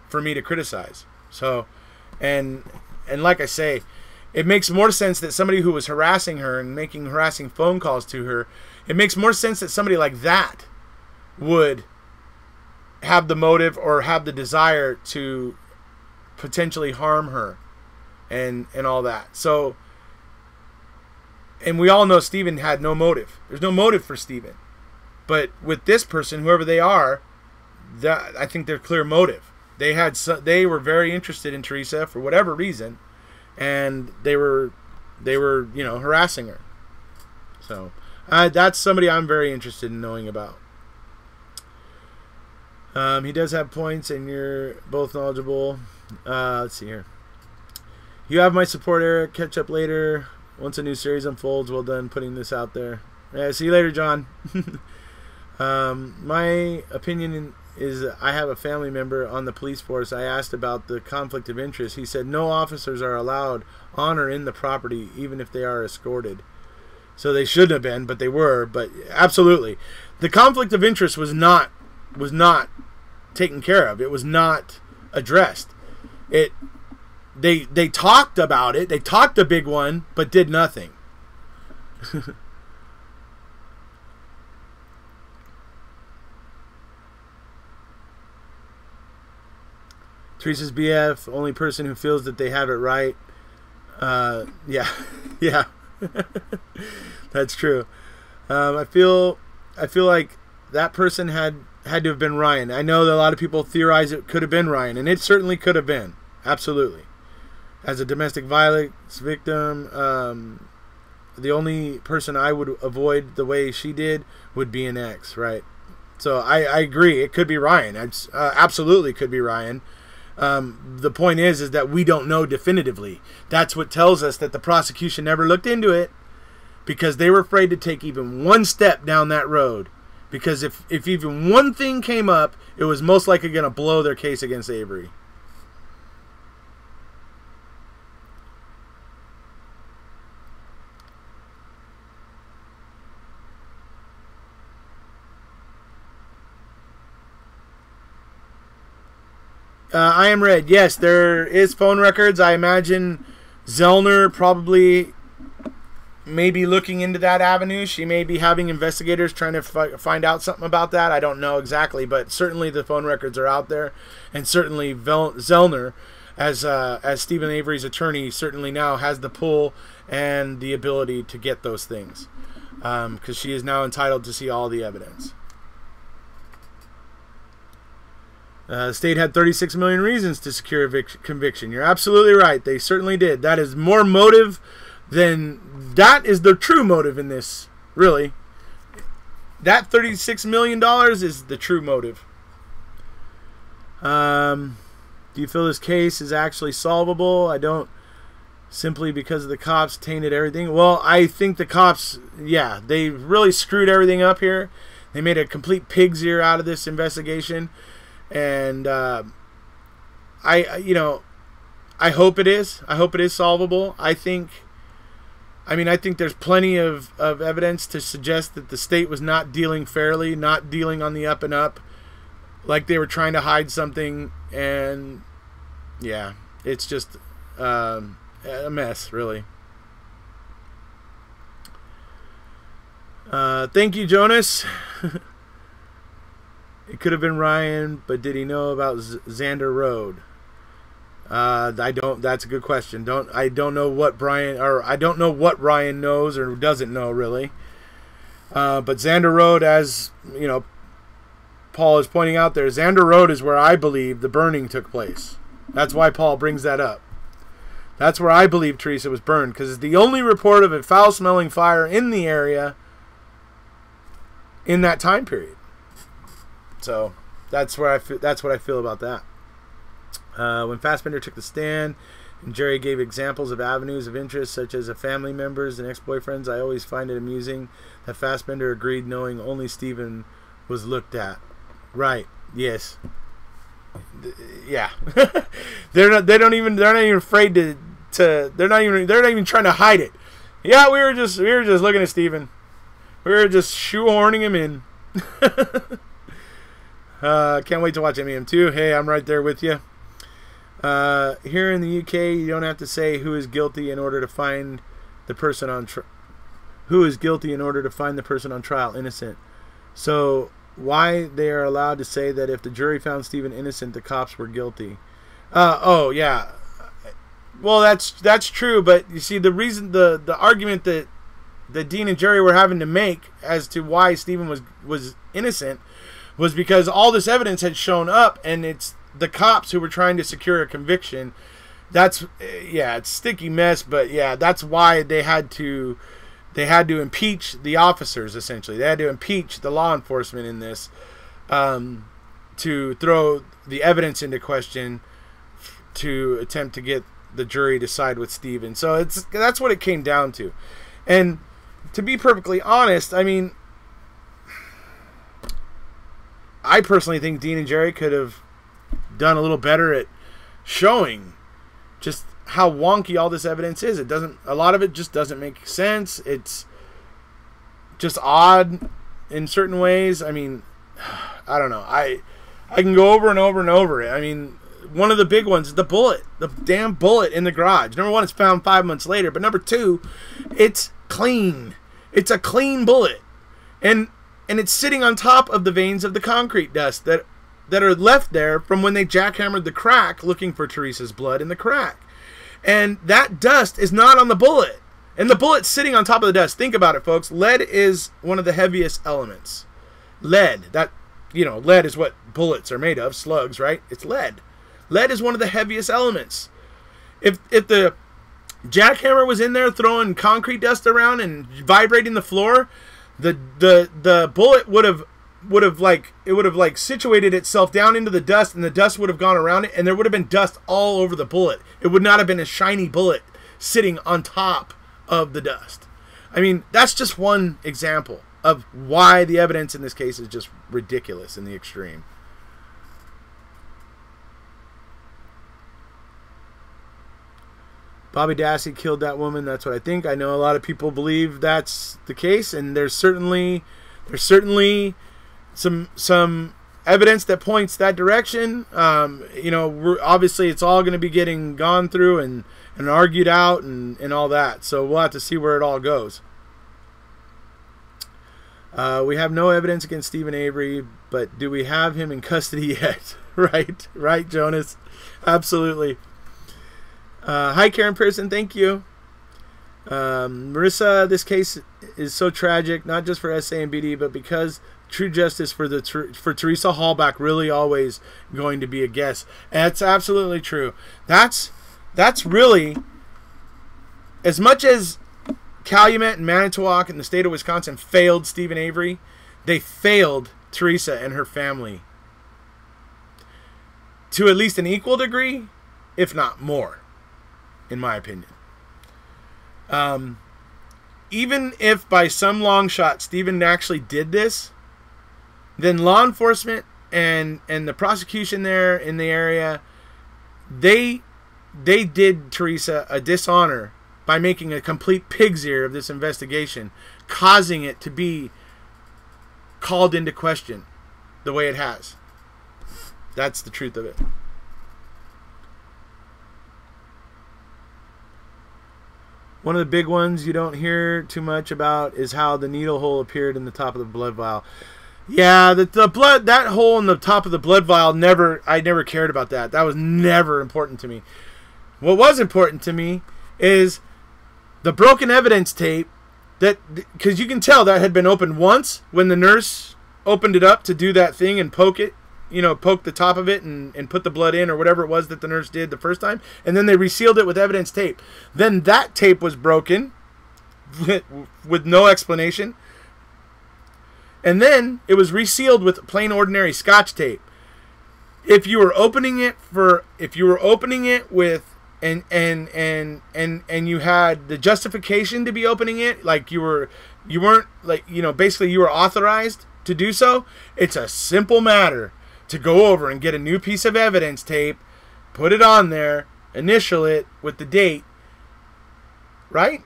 for me to criticize. So, and like I say, it makes more sense that somebody who was harassing her and making harassing phone calls to her, it makes more sense that somebody like that would have the motive or have the desire to potentially harm her and all that. So, and we all know Stephen had no motive. There's no motive for Stephen. But with this person, whoever they are, that I think they're clear motive. They were very interested in Teresa for whatever reason, and they were harassing her. So that's somebody I'm very interested in knowing about. He does have points, and you're both knowledgeable. Let's see here. You have my support, Eric. Catch up later once a new series unfolds. Well done putting this out there. Yeah, see you later, John. My opinion is I have a family member on the police force. I asked about the conflict of interest. He said no officers are allowed on or in the property, even if they are escorted. So they shouldn't have been, but they were. But absolutely, the conflict of interest was not taken care of. It was not addressed. They talked about it. They talked a big one, but did nothing. Teresa's BF, only person who feels that they have it right. Yeah, yeah, that's true. I feel like that person had to have been Ryan. I know that a lot of people theorize it could have been Ryan, and it certainly could have been. Absolutely. As a domestic violence victim, the only person I would avoid the way she did would be an ex, right? So I agree. It could be Ryan. It's absolutely could be Ryan. The point is that we don't know definitively. That's what tells us that the prosecution never looked into it, because they were afraid to take even one step down that road. Because if even one thing came up, it was most likely going to blow their case against Avery. I am red. Yes, there is phone records. I imagine Zellner probably may be looking into that avenue. She may be having investigators trying to find out something about that. I don't know exactly, but certainly the phone records are out there, and certainly Zellner, as Stephen Avery's attorney, certainly now has the pull and the ability to get those things, because she is now entitled to see all the evidence. The state had 36 million reasons to secure a conviction. You're absolutely right. They certainly did. That is more motive than... That is the true motive in this, really. That $36 million is the true motive. Do you feel this case is actually solvable? I don't. Simply because the cops tainted everything. Well, I think the cops, yeah, they really screwed everything up here. They made a complete pig's ear out of this investigation. And I hope it is. I hope it is solvable. I think there's plenty of evidence to suggest that the state was not dealing fairly, not dealing on the up and up, like they were trying to hide something. And yeah, it's just a mess, really. Thank you, Jonas. It could have been Ryan, but did he know about Xander Road? I don't. That's a good question. I don't know what I don't know what Ryan knows or doesn't know, really. But Xander Road, as you know, Paul is pointing out there, Xander Road is where I believe the burning took place. That's why Paul brings that up. That's where I believe Teresa was burned, because it's the only report of a foul-smelling fire in the area in that time period. So that's what I feel about that. When Fassbender took the stand and Jerry gave examples of avenues of interest such as family members and ex-boyfriends, I always find it amusing that Fassbender agreed knowing only Stephen was looked at. Right. Yes. Yeah. They're not even afraid to they're not even trying to hide it. Yeah, we were just looking at Stephen. We're just shoehorning him in. Can't wait to watch MEM2. Hey, I'm right there with you. Here in the UK, you don't have to say who is guilty in order to find the person on trial innocent. So why they are allowed to say that if the jury found Stephen innocent, the cops were guilty? Oh yeah. Well, that's true, but you see the reason the argument that Dean and Jerry were having to make as to why Stephen was innocent was because all this evidence had shown up, and it's the cops who were trying to secure a conviction. That's it's a sticky mess, but yeah, that's why they had to impeach the officers. Essentially, they had to impeach the law enforcement in this to throw the evidence into question to attempt to get the jury to side with Stephen. So that's what it came down to. And to be perfectly honest, I mean, I personally think Dean and Jerry could have done a little better at showing just how wonky all this evidence is. A lot of it just doesn't make sense. It's just odd in certain ways. I mean, I don't know. I can go over and over and over it. I mean, one of the big ones is the bullet, the damn bullet in the garage. Number one, it's found 5 months later, but number two, it's clean. It's a clean bullet, and it's sitting on top of the veins of the concrete dust that are left there from when they jackhammered the crack looking for Teresa's blood in the crack. And that dust is not on the bullet. And the bullet's sitting on top of the dust. Think about it, folks. Lead is one of the heaviest elements. Lead. Lead is what bullets are made of. Slugs, right? It's lead. Lead is one of the heaviest elements. If the jackhammer was in there throwing concrete dust around and vibrating the floor, the bullet would have situated itself down into the dust, and the dust would have gone around it, and there would have been dust all over the bullet. It would not have been a shiny bullet sitting on top of the dust. I mean, that's just one example of why the evidence in this case is just ridiculous in the extreme. Bobby Dassey killed that woman. That's what I think. I know a lot of people believe that's the case, and there's certainly some evidence that points that direction. Obviously it's all going to be getting gone through and argued out and all that. So we'll have to see where it all goes. We have no evidence against Stephen Avery, but do we have him in custody yet? Right, Jonas. Absolutely. Hi, Karen Pearson. Thank you. Marissa, this case is so tragic, not just for SA and BD, but because true justice for Teresa Hallback really always going to be a guess. And that's absolutely true. That's really, as much as Calumet and Manitowoc and the state of Wisconsin failed Stephen Avery, they failed Teresa and her family to at least an equal degree, if not more, in my opinion. Even if by some long shot Stephen actually did this, then law enforcement and the prosecution there in the area, they did Teresa a dishonor by making a complete pig's ear of this investigation, causing it to be called into question the way it has. That's the truth of it. One of the big ones you don't hear too much about is how the needle hole appeared in the top of the blood vial. Yeah, the blood, that hole in the top of the blood vial, I never cared about that. That was never important to me. What was important to me is the broken evidence tape, because you can tell that had been opened once when the nurse opened it up to do that thing and poke it. Poke the top of it and put the blood in, or whatever it was that the nurse did the first time. And then they resealed it with evidence tape. Then that tape was broken with no explanation. And then it was resealed with plain ordinary Scotch tape. If you were opening it with and you had the justification to be opening it, like you weren't basically you were authorized to do so, it's a simple matter to go over and get a new piece of evidence tape, put it on there, initial it with the date, right?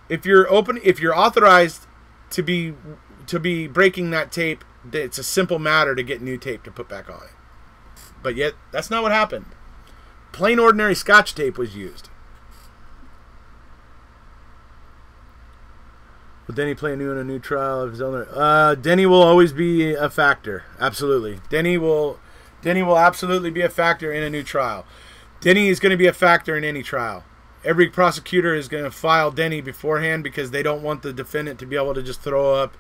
If you're authorized to be breaking that tape, it's a simple matter to get new tape to put back on it. But yet, that's not what happened. Plain ordinary Scotch tape was used. Will Denny play anew in a new trial of his own? Denny will always be a factor. Absolutely. Denny will absolutely be a factor in a new trial. Denny is going to be a factor in any trial. Every prosecutor is going to file Denny beforehand because they don't want the defendant to be able to just throw up,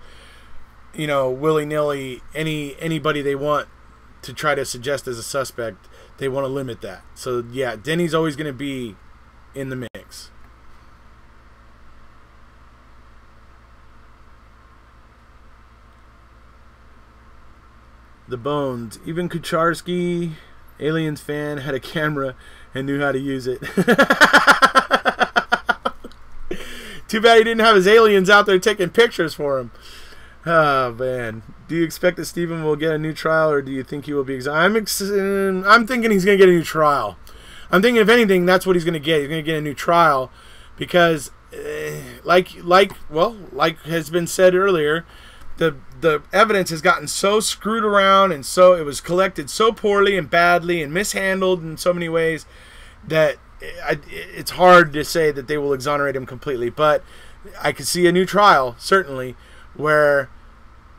you know, willy-nilly anybody they want to try to suggest as a suspect. They want to limit that. So, yeah, Denny's always going to be in the mix. The Bones. Even Kucharski, Aliens fan, had a camera and knew how to use it. Too bad he didn't have his aliens out there taking pictures for him. Oh, man. Do you expect that Stephen will get a new trial, or do you think he will be exonerated? I'm thinking he's going to get a new trial. I'm thinking, if anything, that's what he's going to get. He's going to get a new trial because, like has been said earlier, the evidence has gotten so screwed around, and so it was collected so poorly and badly and mishandled in so many ways that it's hard to say that they will exonerate him completely. But I could see a new trial, certainly, where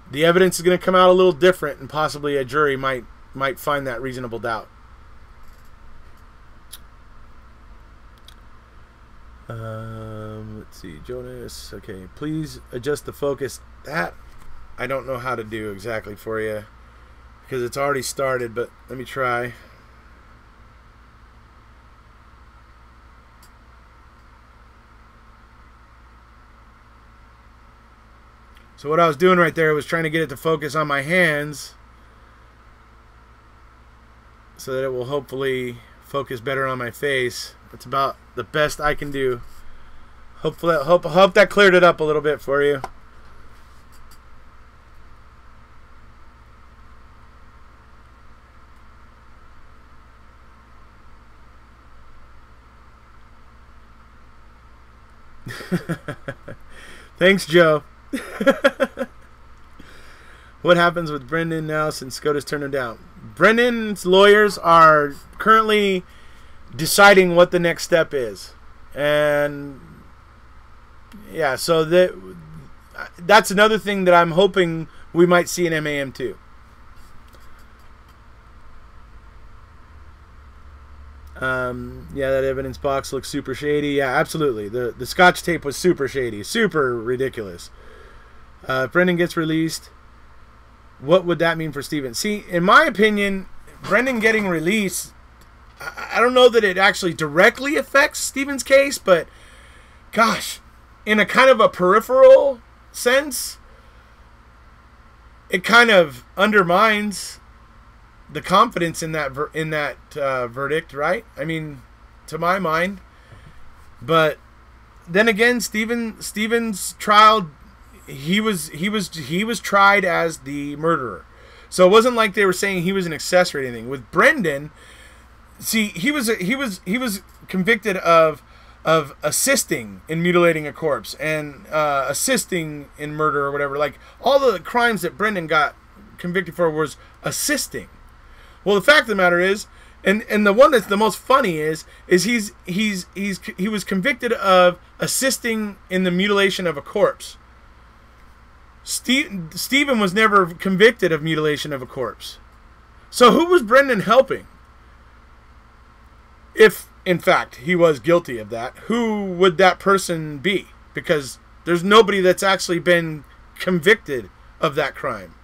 the evidence is going to come out a little different, and possibly a jury might find that reasonable doubt. Let's see, Jonas. Okay, please adjust the focus. That I don't know how to do exactly for you because it's already started, but let me try. So what I was doing right there was trying to get it to focus on my hands so that it will hopefully focus better on my face. That's about the best I can do. Hopefully, hope that cleared it up a little bit for you. Thanks, Joe. What happens with Brendan now since SCOTUS turned him down? Brendan's lawyers are currently deciding what the next step is. And yeah, so that's another thing that I'm hoping we might see in MAM too. Yeah, that evidence box looks super shady. Yeah, absolutely. The Scotch tape was super shady, super ridiculous. If Brendan gets released, what would that mean for Stephen? See, in my opinion, Brendan getting released, I don't know that it actually directly affects Stephen's case, but gosh, in a kind of a peripheral sense, it kind of undermines the confidence in that verdict, right? I mean, to my mind. But then again, Stephen's trial, he was tried as the murderer, so it wasn't like they were saying he was an accessory or anything. With Brendan, see, he was convicted of assisting in mutilating a corpse and assisting in murder or whatever. Like, all the crimes that Brendan got convicted for was assisting. Well, the fact of the matter is, and the one that's the most funny is he was convicted of assisting in the mutilation of a corpse. Stephen was never convicted of mutilation of a corpse. So who was Brendan helping? If, in fact, he was guilty of that, who would that person be? Because there's nobody that's actually been convicted of that crime.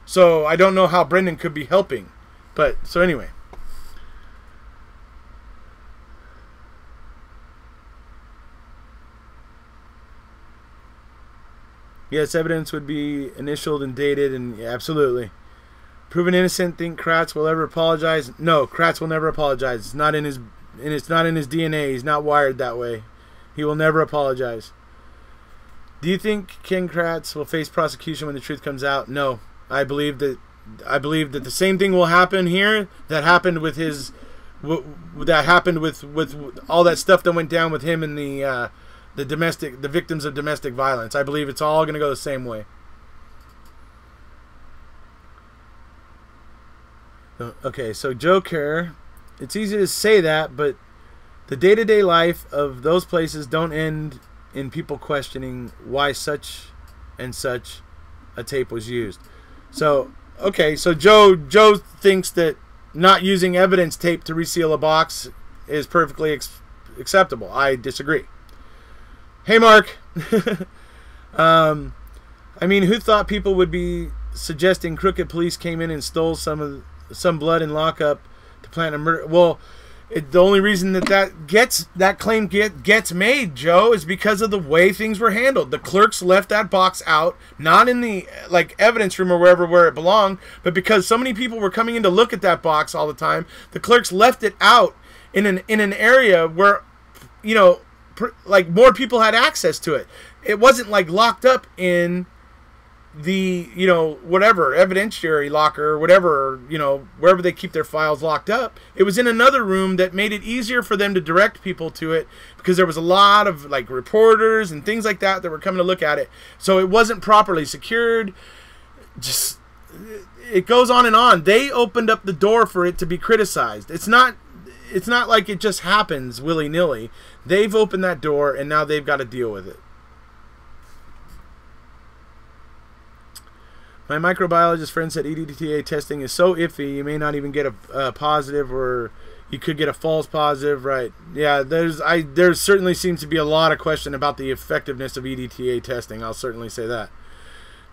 So I don't know how Brendan could be helping. But, so anyway. Yes, evidence would be initialed and dated, and yeah, absolutely. Proven innocent, think Kratz will ever apologize? No, Kratz will never apologize. It's not in his DNA. He's not wired that way. He will never apologize. Do you think Ken Kratz will face prosecution when the truth comes out? No. I believe that the same thing will happen here that happened with his, with all that stuff that went down with him and the the victims of domestic violence. I believe it's all going to go the same way. Okay, so Joker, it's easy to say that, but the day-to-day life of those places don't end in people questioning why such and such a tape was used. So, okay, so Joe thinks that not using evidence tape to reseal a box is perfectly acceptable. I disagree. Hey, Mark. I mean, who thought people would be suggesting crooked police came in and stole some blood in lockup to plan a murder? Well, the only reason that claim gets made, Joe, is because of the way things were handled. The clerks left that box out, not in the evidence room or where it belonged, but because so many people were coming in to look at that box all the time, the clerks left it out in an area where, you know, more people had access to it. It wasn't locked up in the, you know, whatever evidentiary locker or whatever, you know, wherever they keep their files locked up. It was in another room that made it easier for them to direct people to it, because there was a lot of reporters and things like that were coming to look at it. So it wasn't properly secured. Just, it goes on and on. They opened up the door for it to be criticized. It's not like it just happens willy-nilly. They've opened that door, and now they've got to deal with it. My microbiologist friend said EDTA testing is so iffy, you may not even get a positive, or you could get a false positive, right? Yeah, there certainly seems to be a lot of question about the effectiveness of EDTA testing. I'll certainly say that.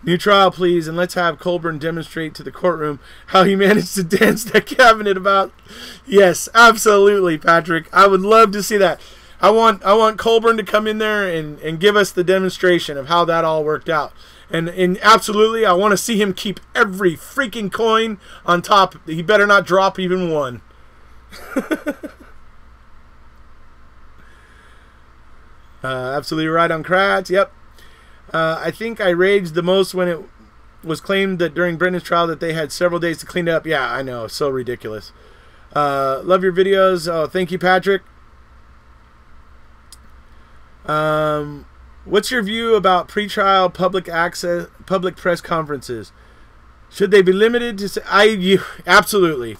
New trial, please, and let's have Colburn demonstrate to the courtroom how he managed to dance that cabinet about. Yes, absolutely, Patrick. I would love to see that. I want Colburn to come in there and give us the demonstration of how that all worked out. And absolutely, I want to see him keep every freaking coin on top. He better not drop even one. Absolutely right on Kratz. Yep. I think I raged the most when it was claimed that during Brendan's trial that they had several days to clean it up. Yeah, I know. So ridiculous. Love your videos. Oh, thank you, Patrick. What's your view about pretrial public press conferences? Should they be limited to absolutely.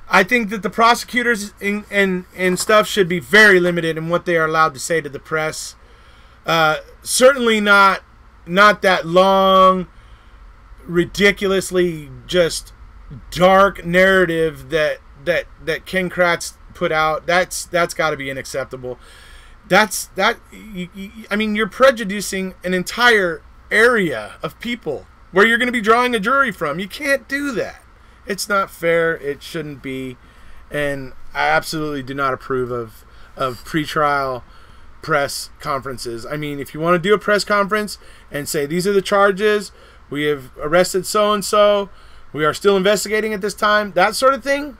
I think that the prosecutors and stuff should be very limited in what they are allowed to say to the press. Certainly not that long, ridiculously just dark narrative that Ken Kratz put out. That's got to be unacceptable. I mean, you're prejudicing an entire area of people where you're going to be drawing a jury from. You can't do that. It's not fair. It shouldn't be. And I absolutely do not approve of pretrial press conferences. I mean, if you want to do a press conference and say, these are the charges, we have arrested so-and-so, we are still investigating at this time, that sort of thing,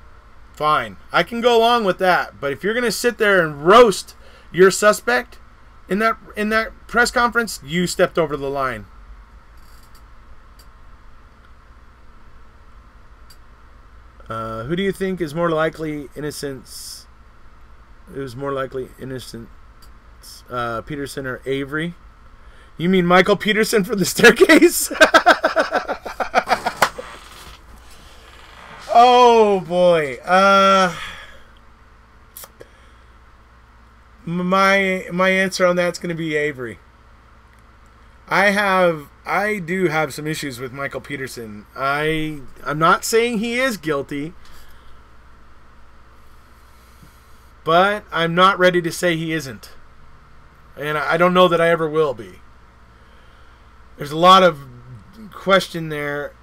fine. I can go along with that. But if you're going to sit there and roast your suspect in that press conference, you stepped over the line. Who do you think is more likely innocence? It was more likely innocent, Peterson or Avery? You mean Michael Peterson from the staircase? Oh boy. My answer on that's going to be Avery. I do have some issues with Michael Peterson. I'm not saying he is guilty, but I'm not ready to say he isn't. And I don't know that I ever will be. There's a lot of question there.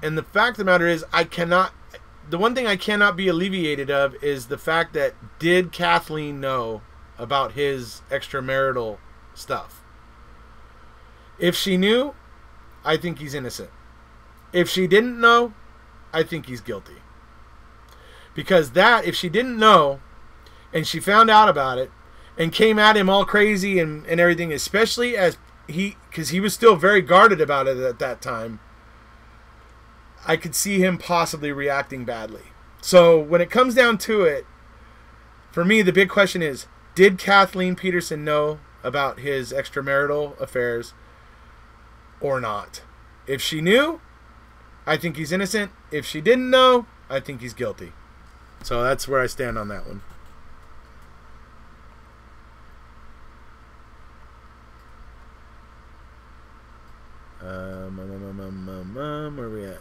And the fact of the matter is, the one thing I cannot be alleviated of is the fact that, did Kathleen know about his extramarital stuff? If she knew, I think he's innocent. If she didn't know, I think he's guilty. Because if she didn't know, and she found out about it, and came at him all crazy and everything, especially because he was still very guarded about it at that time, I could see him possibly reacting badly. So when it comes down to it, for me, the big question is, did Kathleen Peterson know about his extramarital affairs or not. If she knew, I think he's innocent. If she didn't know, I think he's guilty. So that's where I stand on that one. Where are we at?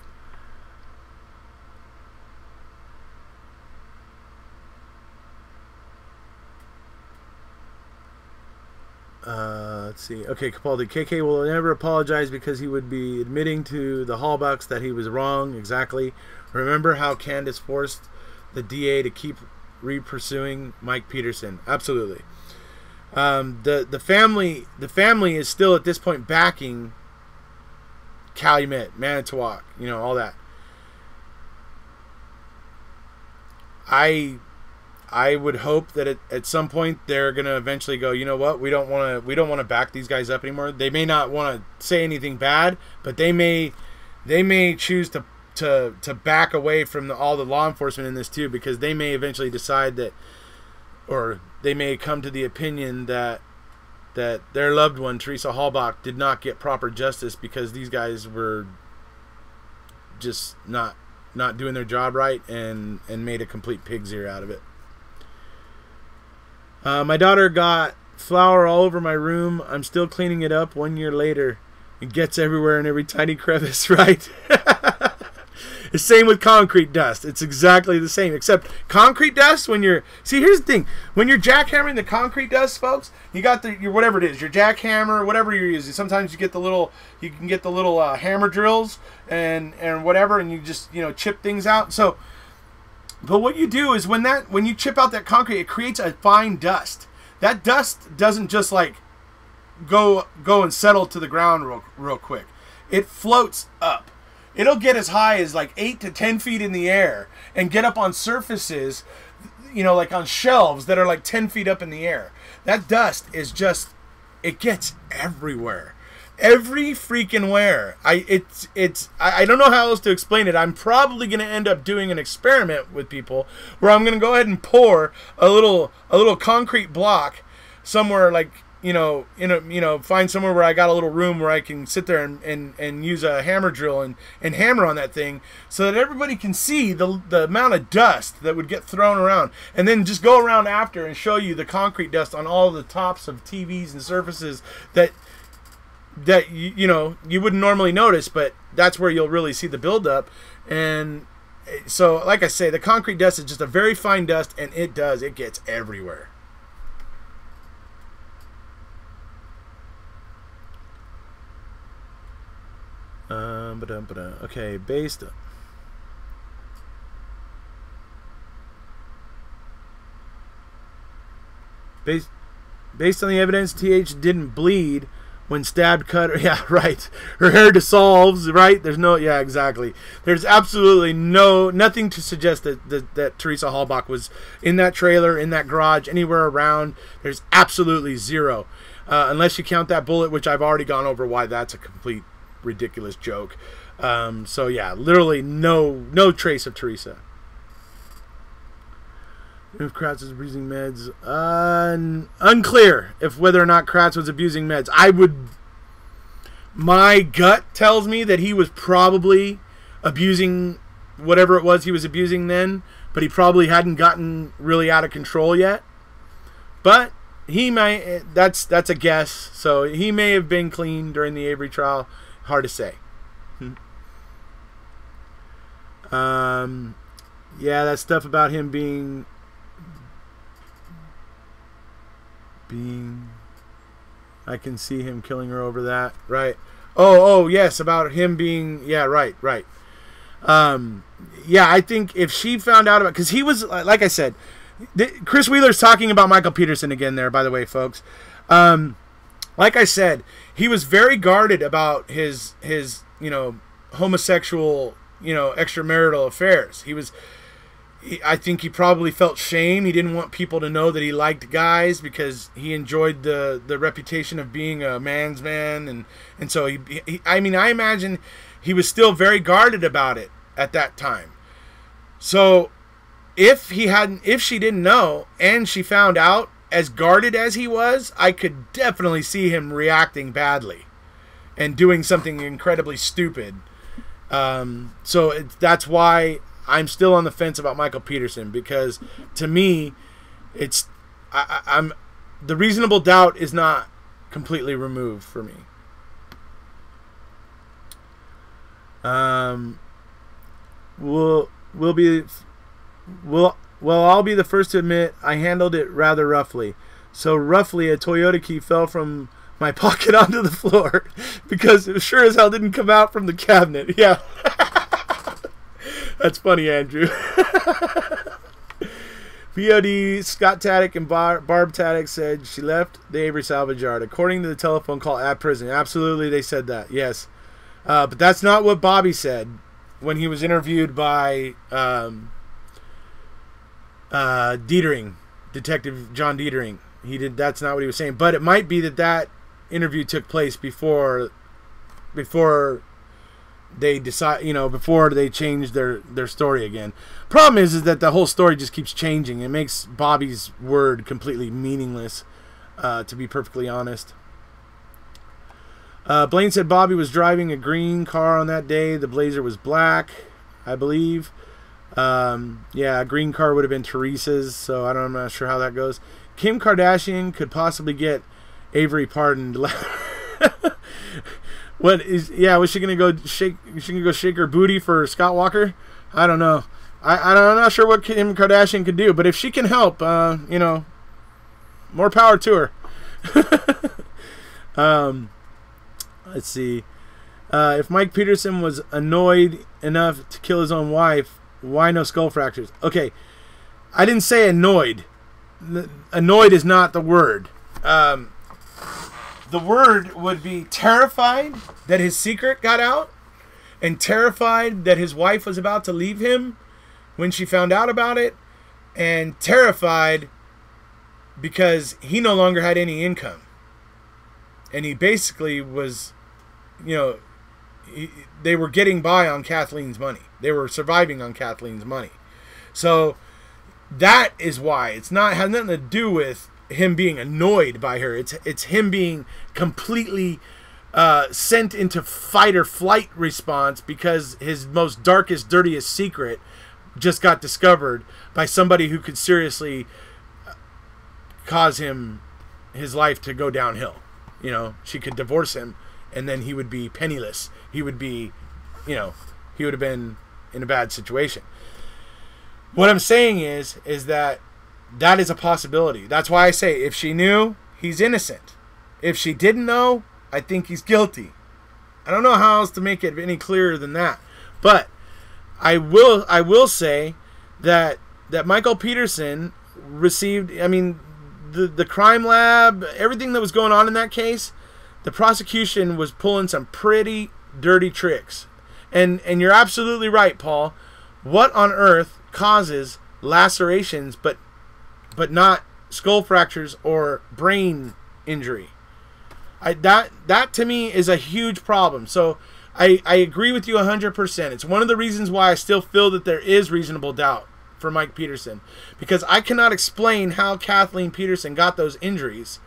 Let's see. Okay, Capaldi. KK will never apologize because he would be admitting to the Hallbucks that he was wrong. Exactly. Remember how Candace forced the DA to keep re-pursuing Mike Peterson? Absolutely. The family is still at this point backing Calumet, Manitowoc, all that. I would hope that at some point they're gonna eventually go, you know what, we don't want to back these guys up anymore. They may not want to say anything bad, but they may choose to back away from all the law enforcement in this too, because they may eventually decide that, or they may come to the opinion that their loved one, Teresa Halbach, did not get proper justice because these guys were just not doing their job right and made a complete pig's ear out of it. My daughter got flour all over my room. I'm still cleaning it up 1 year later. It gets everywhere in every tiny crevice, right? The same with concrete dust. It's exactly the same, except concrete dust, when you're... See, here's the thing. When you're jackhammering the concrete dust, folks, you got your whatever it is, your jackhammer, whatever you're using. Sometimes you get the little... You can get the little hammer drills and whatever, and you just, chip things out. So... But what you do is when you chip out that concrete, it creates a fine dust. That dust doesn't just like go and settle to the ground real quick. It floats up. It'll get as high as like 8 to 10 feet in the air and get up on surfaces, like on shelves that are like 10 feet up in the air. That dust is just, it gets everywhere. Every freaking where. I don't know how else to explain it. I'm probably going to end up doing an experiment with people where I'm going to go ahead and pour a little concrete block somewhere, like, find somewhere where I got a little room where I can sit there and use a hammer drill and hammer on that thing so that everybody can see the amount of dust that would get thrown around, and then just go around after and show you the concrete dust on all the tops of TVs and surfaces that you wouldn't normally notice, but that's where you'll really see the buildup. And so, like I say, the concrete dust is just a very fine dust, and it gets everywhere. Okay, based on the evidence, TH didn't bleed when stabbed, cut. Yeah, right. Her hair dissolves, right? There's no, yeah, exactly. There's absolutely nothing to suggest that Teresa Halbach was in that trailer, in that garage, anywhere around. There's absolutely zero, unless you count that bullet, which I've already gone over why that's a complete ridiculous joke. So yeah, literally no trace of Teresa. If Kratz is abusing meds, unclear if whether or not Kratz was abusing meds. My gut tells me that he was probably abusing whatever it was he was abusing then, but he probably hadn't gotten really out of control yet. But he may, that's a guess. So he may have been clean during the Avery trial. Hard to say. Yeah, that stuff about him being I can see him killing her over that, right? Oh yes, about him being, yeah, right. Yeah, I think if she found out about, because he was, like I said, Chris Wheeler's talking about Michael Peterson again there, by the way, folks. Like I said, he was very guarded about his homosexual, extramarital affairs. I think he probably felt shame. He didn't want people to know that he liked guys because he enjoyed the reputation of being a man's man, and so I imagine he was still very guarded about it at that time. So if she didn't know and she found out as guarded as he was, I could definitely see him reacting badly and doing something incredibly stupid. So that's why I'm still on the fence about Michael Peterson, because to me, I'm the reasonable doubt is not completely removed for me. I'll be the first to admit I handled it rather roughly. So roughly, a Toyota key fell from my pocket onto the floor because it sure as hell didn't come out from the cabinet. Yeah. That's funny, Andrew. VOD, Scott Taddick and Barb Taddick said she left the Avery salvage yard, according to the telephone call at prison. Absolutely, they said that, yes. But that's not what Bobby said when he was interviewed by Dietering, Detective John Dietering. That's not what he was saying. But it might be that interview took place before they decide, before they change their story again. Problem is that the whole story just keeps changing. It makes Bobby's word completely meaningless, to be perfectly honest. Blaine said Bobby was driving a green car on that day. The Blazer was black, I believe. Yeah, a green car would have been Teresa's, so I'm not sure how that goes. Kim Kardashian could possibly get Avery pardoned. Was she gonna go shake? She gonna go shake her booty for Scott Walker? I don't know. I'm not sure what Kim Kardashian could do, but if she can help, more power to her. Let's see. If Mike Peterson was annoyed enough to kill his own wife, why no skull fractures? Okay, I didn't say annoyed. Annoyed is not the word. The word would be terrified that his secret got out, and terrified that his wife was about to leave him when she found out about it, and terrified because he no longer had any income. And he basically was, they were getting by on Kathleen's money. They were surviving on Kathleen's money. So that is why. Has nothing to do with him being annoyed by her. It's him being completely sent into fight or flight response because his most darkest, dirtiest secret just got discovered by somebody who could seriously cause his life to go downhill. She could divorce him, and then he would be penniless. He would be, he would have been in a bad situation. What I'm saying is that is a possibility. That's why I say if she knew, he's innocent. If she didn't know, I think he's guilty. I don't know how else to make it any clearer than that. But I will say that Michael Peterson received, the crime lab, everything that was going on in that case, the prosecution was pulling some pretty dirty tricks. And you're absolutely right, Paul. What on earth causes lacerations but not skull fractures or brain injury? That to me is a huge problem. So I agree with you 100%. It's one of the reasons why I still feel that there is reasonable doubt for Mike Peterson, because I cannot explain how Kathleen Peterson got those injuries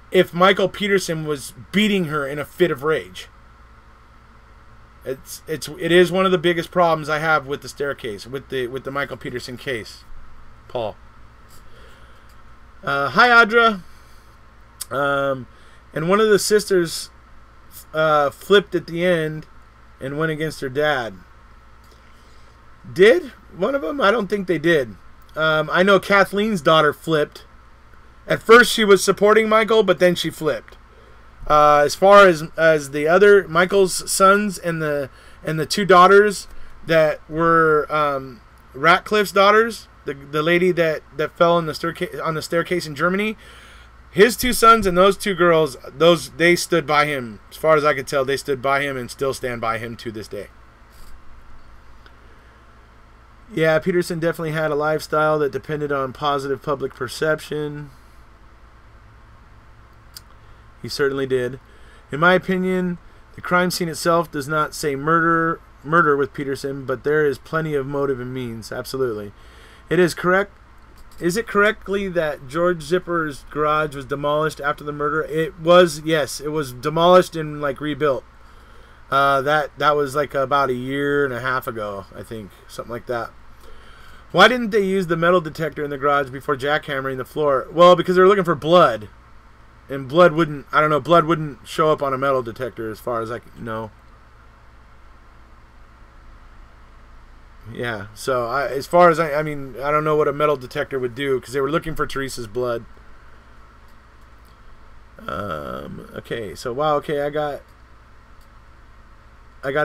if Michael Peterson was beating her in a fit of rage. It is one of the biggest problems I have with the staircase, with the Michael Peterson case, Paul. Hi, Audra. And one of the sisters flipped at the end and went against her dad. Did one of them? I don't think they did. I know Kathleen's daughter flipped. At first she was supporting Michael, but then she flipped. As far as the other Michael's sons and the two daughters that were Ratcliffe's daughters, the lady that fell on the staircase in Germany, his two sons and those two girls, they stood by him. As far as I could tell, they stood by him and still stand by him to this day. Yeah, Peterson definitely had a lifestyle that depended on positive public perception. He certainly did. In my opinion, the crime scene itself does not say murder with Peterson, but there is plenty of motive and means. Absolutely. It is correct Is it correctly that George Zipper's garage was demolished after the murder? It was, yes. It was demolished and like rebuilt. That was like about a year and a half ago, I think, something like that. Why didn't they use the metal detector in the garage before jackhammering the floor? Well, because they were looking for blood, and blood wouldn't, I don't know, blood wouldn't show up on a metal detector as far as I know. Yeah, so as far as I mean, I don't know what a metal detector would do because they were looking for Teresa's blood. Okay, so wow, okay, I got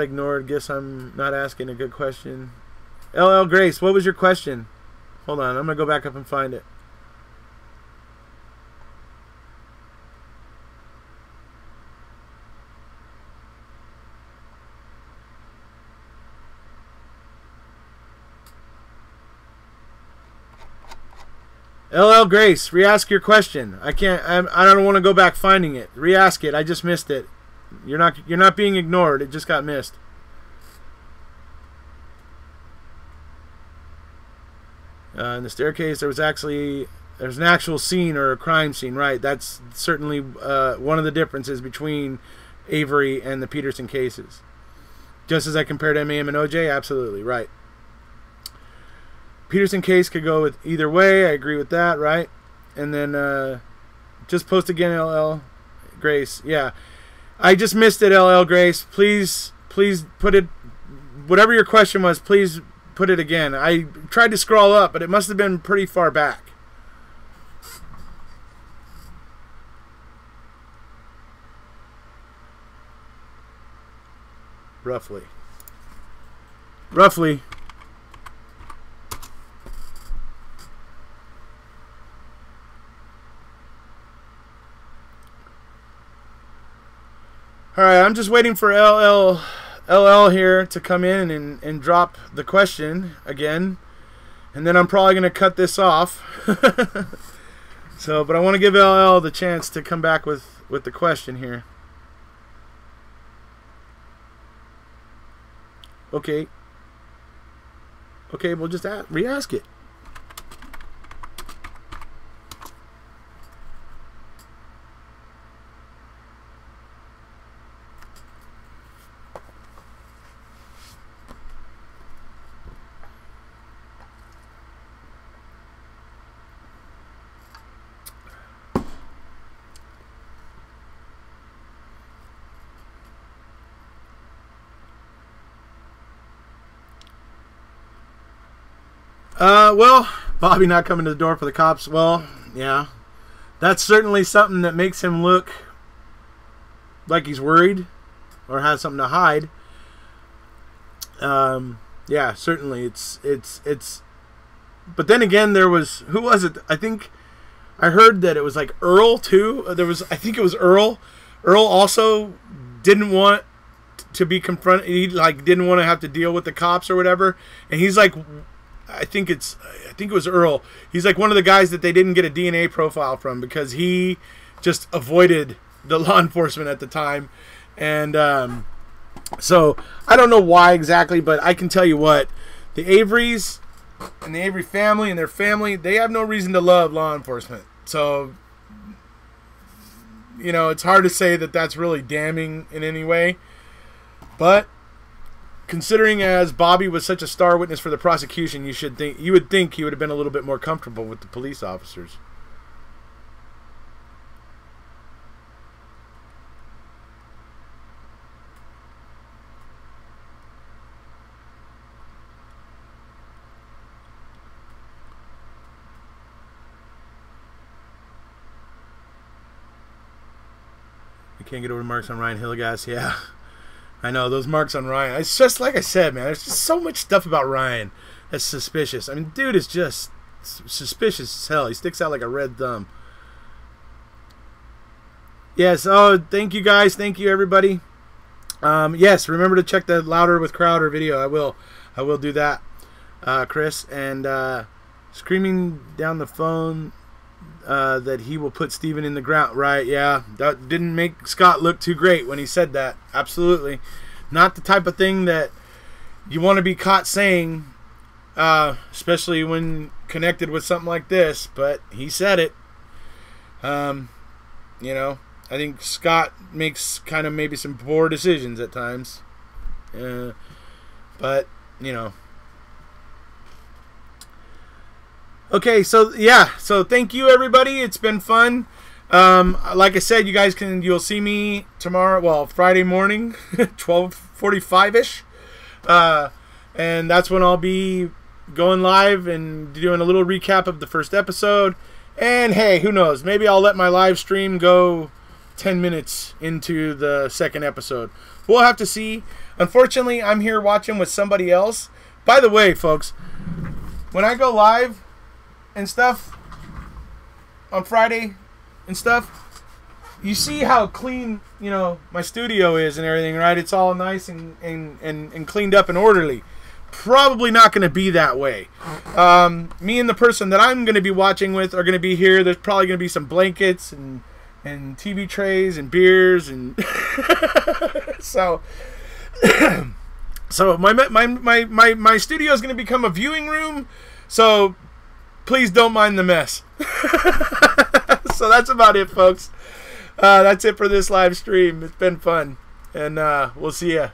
ignored. Guess I'm not asking a good question. LL Grace, what was your question? Hold on, I'm gonna go back up and find it. LL Grace, re-ask your question. I don't want to go back finding it. Re-ask it. I just missed it. You're not being ignored. It just got missed. In the staircase, there's an actual scene or a crime scene, right? That's certainly one of the differences between Avery and the Peterson cases. Just as I compared MAM and OJ, absolutely right. Peterson case could go with either way. I agree with that, right? And then just post again, LL Grace. Yeah, I just missed it, LL Grace. Please put it. Whatever your question was, please put it again. I tried to scroll up, but it must have been pretty far back. Roughly. Alright, I'm just waiting for LL here to come in and drop the question again. And then I'm probably going to cut this off. So, but I want to give LL the chance to come back with the question here. Okay. Okay, we'll just re-ask it. Well, Bobby not coming to the door for the cops. Well, yeah. That's certainly something that makes him look like he's worried or has something to hide. Yeah, certainly. It's but then again, there was, who was it? I think I heard that it was like Earl too. I think it was Earl. Earl also didn't want to be confronted. He like didn't want to have to deal with the cops or whatever. And he's like, I think it was Earl. He's like one of the guys that they didn't get a DNA profile from because he just avoided the law enforcement at the time. And so I don't know why exactly, but I can tell you what, the Averys and the Avery family and their family, they have no reason to love law enforcement. So, you know, it's hard to say that that's really damning in any way. But considering as Bobby was such a star witness for the prosecution, you would think he would have been a little bit more comfortable with the police officers. You can't get over the marks on Ryan Hillegas, yeah. I know, those marks on Ryan. It's just like I said, man. There's just so much stuff about Ryan that's suspicious. I mean, dude is just suspicious as hell. He sticks out like a red thumb. Yes, oh, thank you guys. Thank you, everybody. Yes, remember to check the Louder with Crowder video. I will do that, Chris. And screaming down the phone that he will put Steven in the ground. Right, yeah. That didn't make Scott look too great when he said that. Absolutely. Not the type of thing that you want to be caught saying especially when connected with something like this. But he said it. You know, I think Scott makes kind of maybe some poor decisions at times. But, you know. Okay, so yeah, so thank you everybody. It's been fun. Like I said, you'll see me tomorrow, well, Friday morning, 12:45ish. And that's when I'll be going live and doing a little recap of the first episode. And hey, who knows? Maybe I'll let my live stream go 10 minutes into the second episode. We'll have to see. Unfortunately, I'm here watching with somebody else. By the way, folks, when I go live and stuff on Friday and stuff, you see how clean, you know, my studio is and everything, right? It's all nice and cleaned up and orderly. Probably not going to be that way. Me and the person that I'm going to be watching with are going to be here. There's probably going to be some blankets and TV trays and beers and so my studio is going to become a viewing room. So please don't mind the mess. So that's about it, folks. That's it for this live stream. It's been fun, and we'll see ya.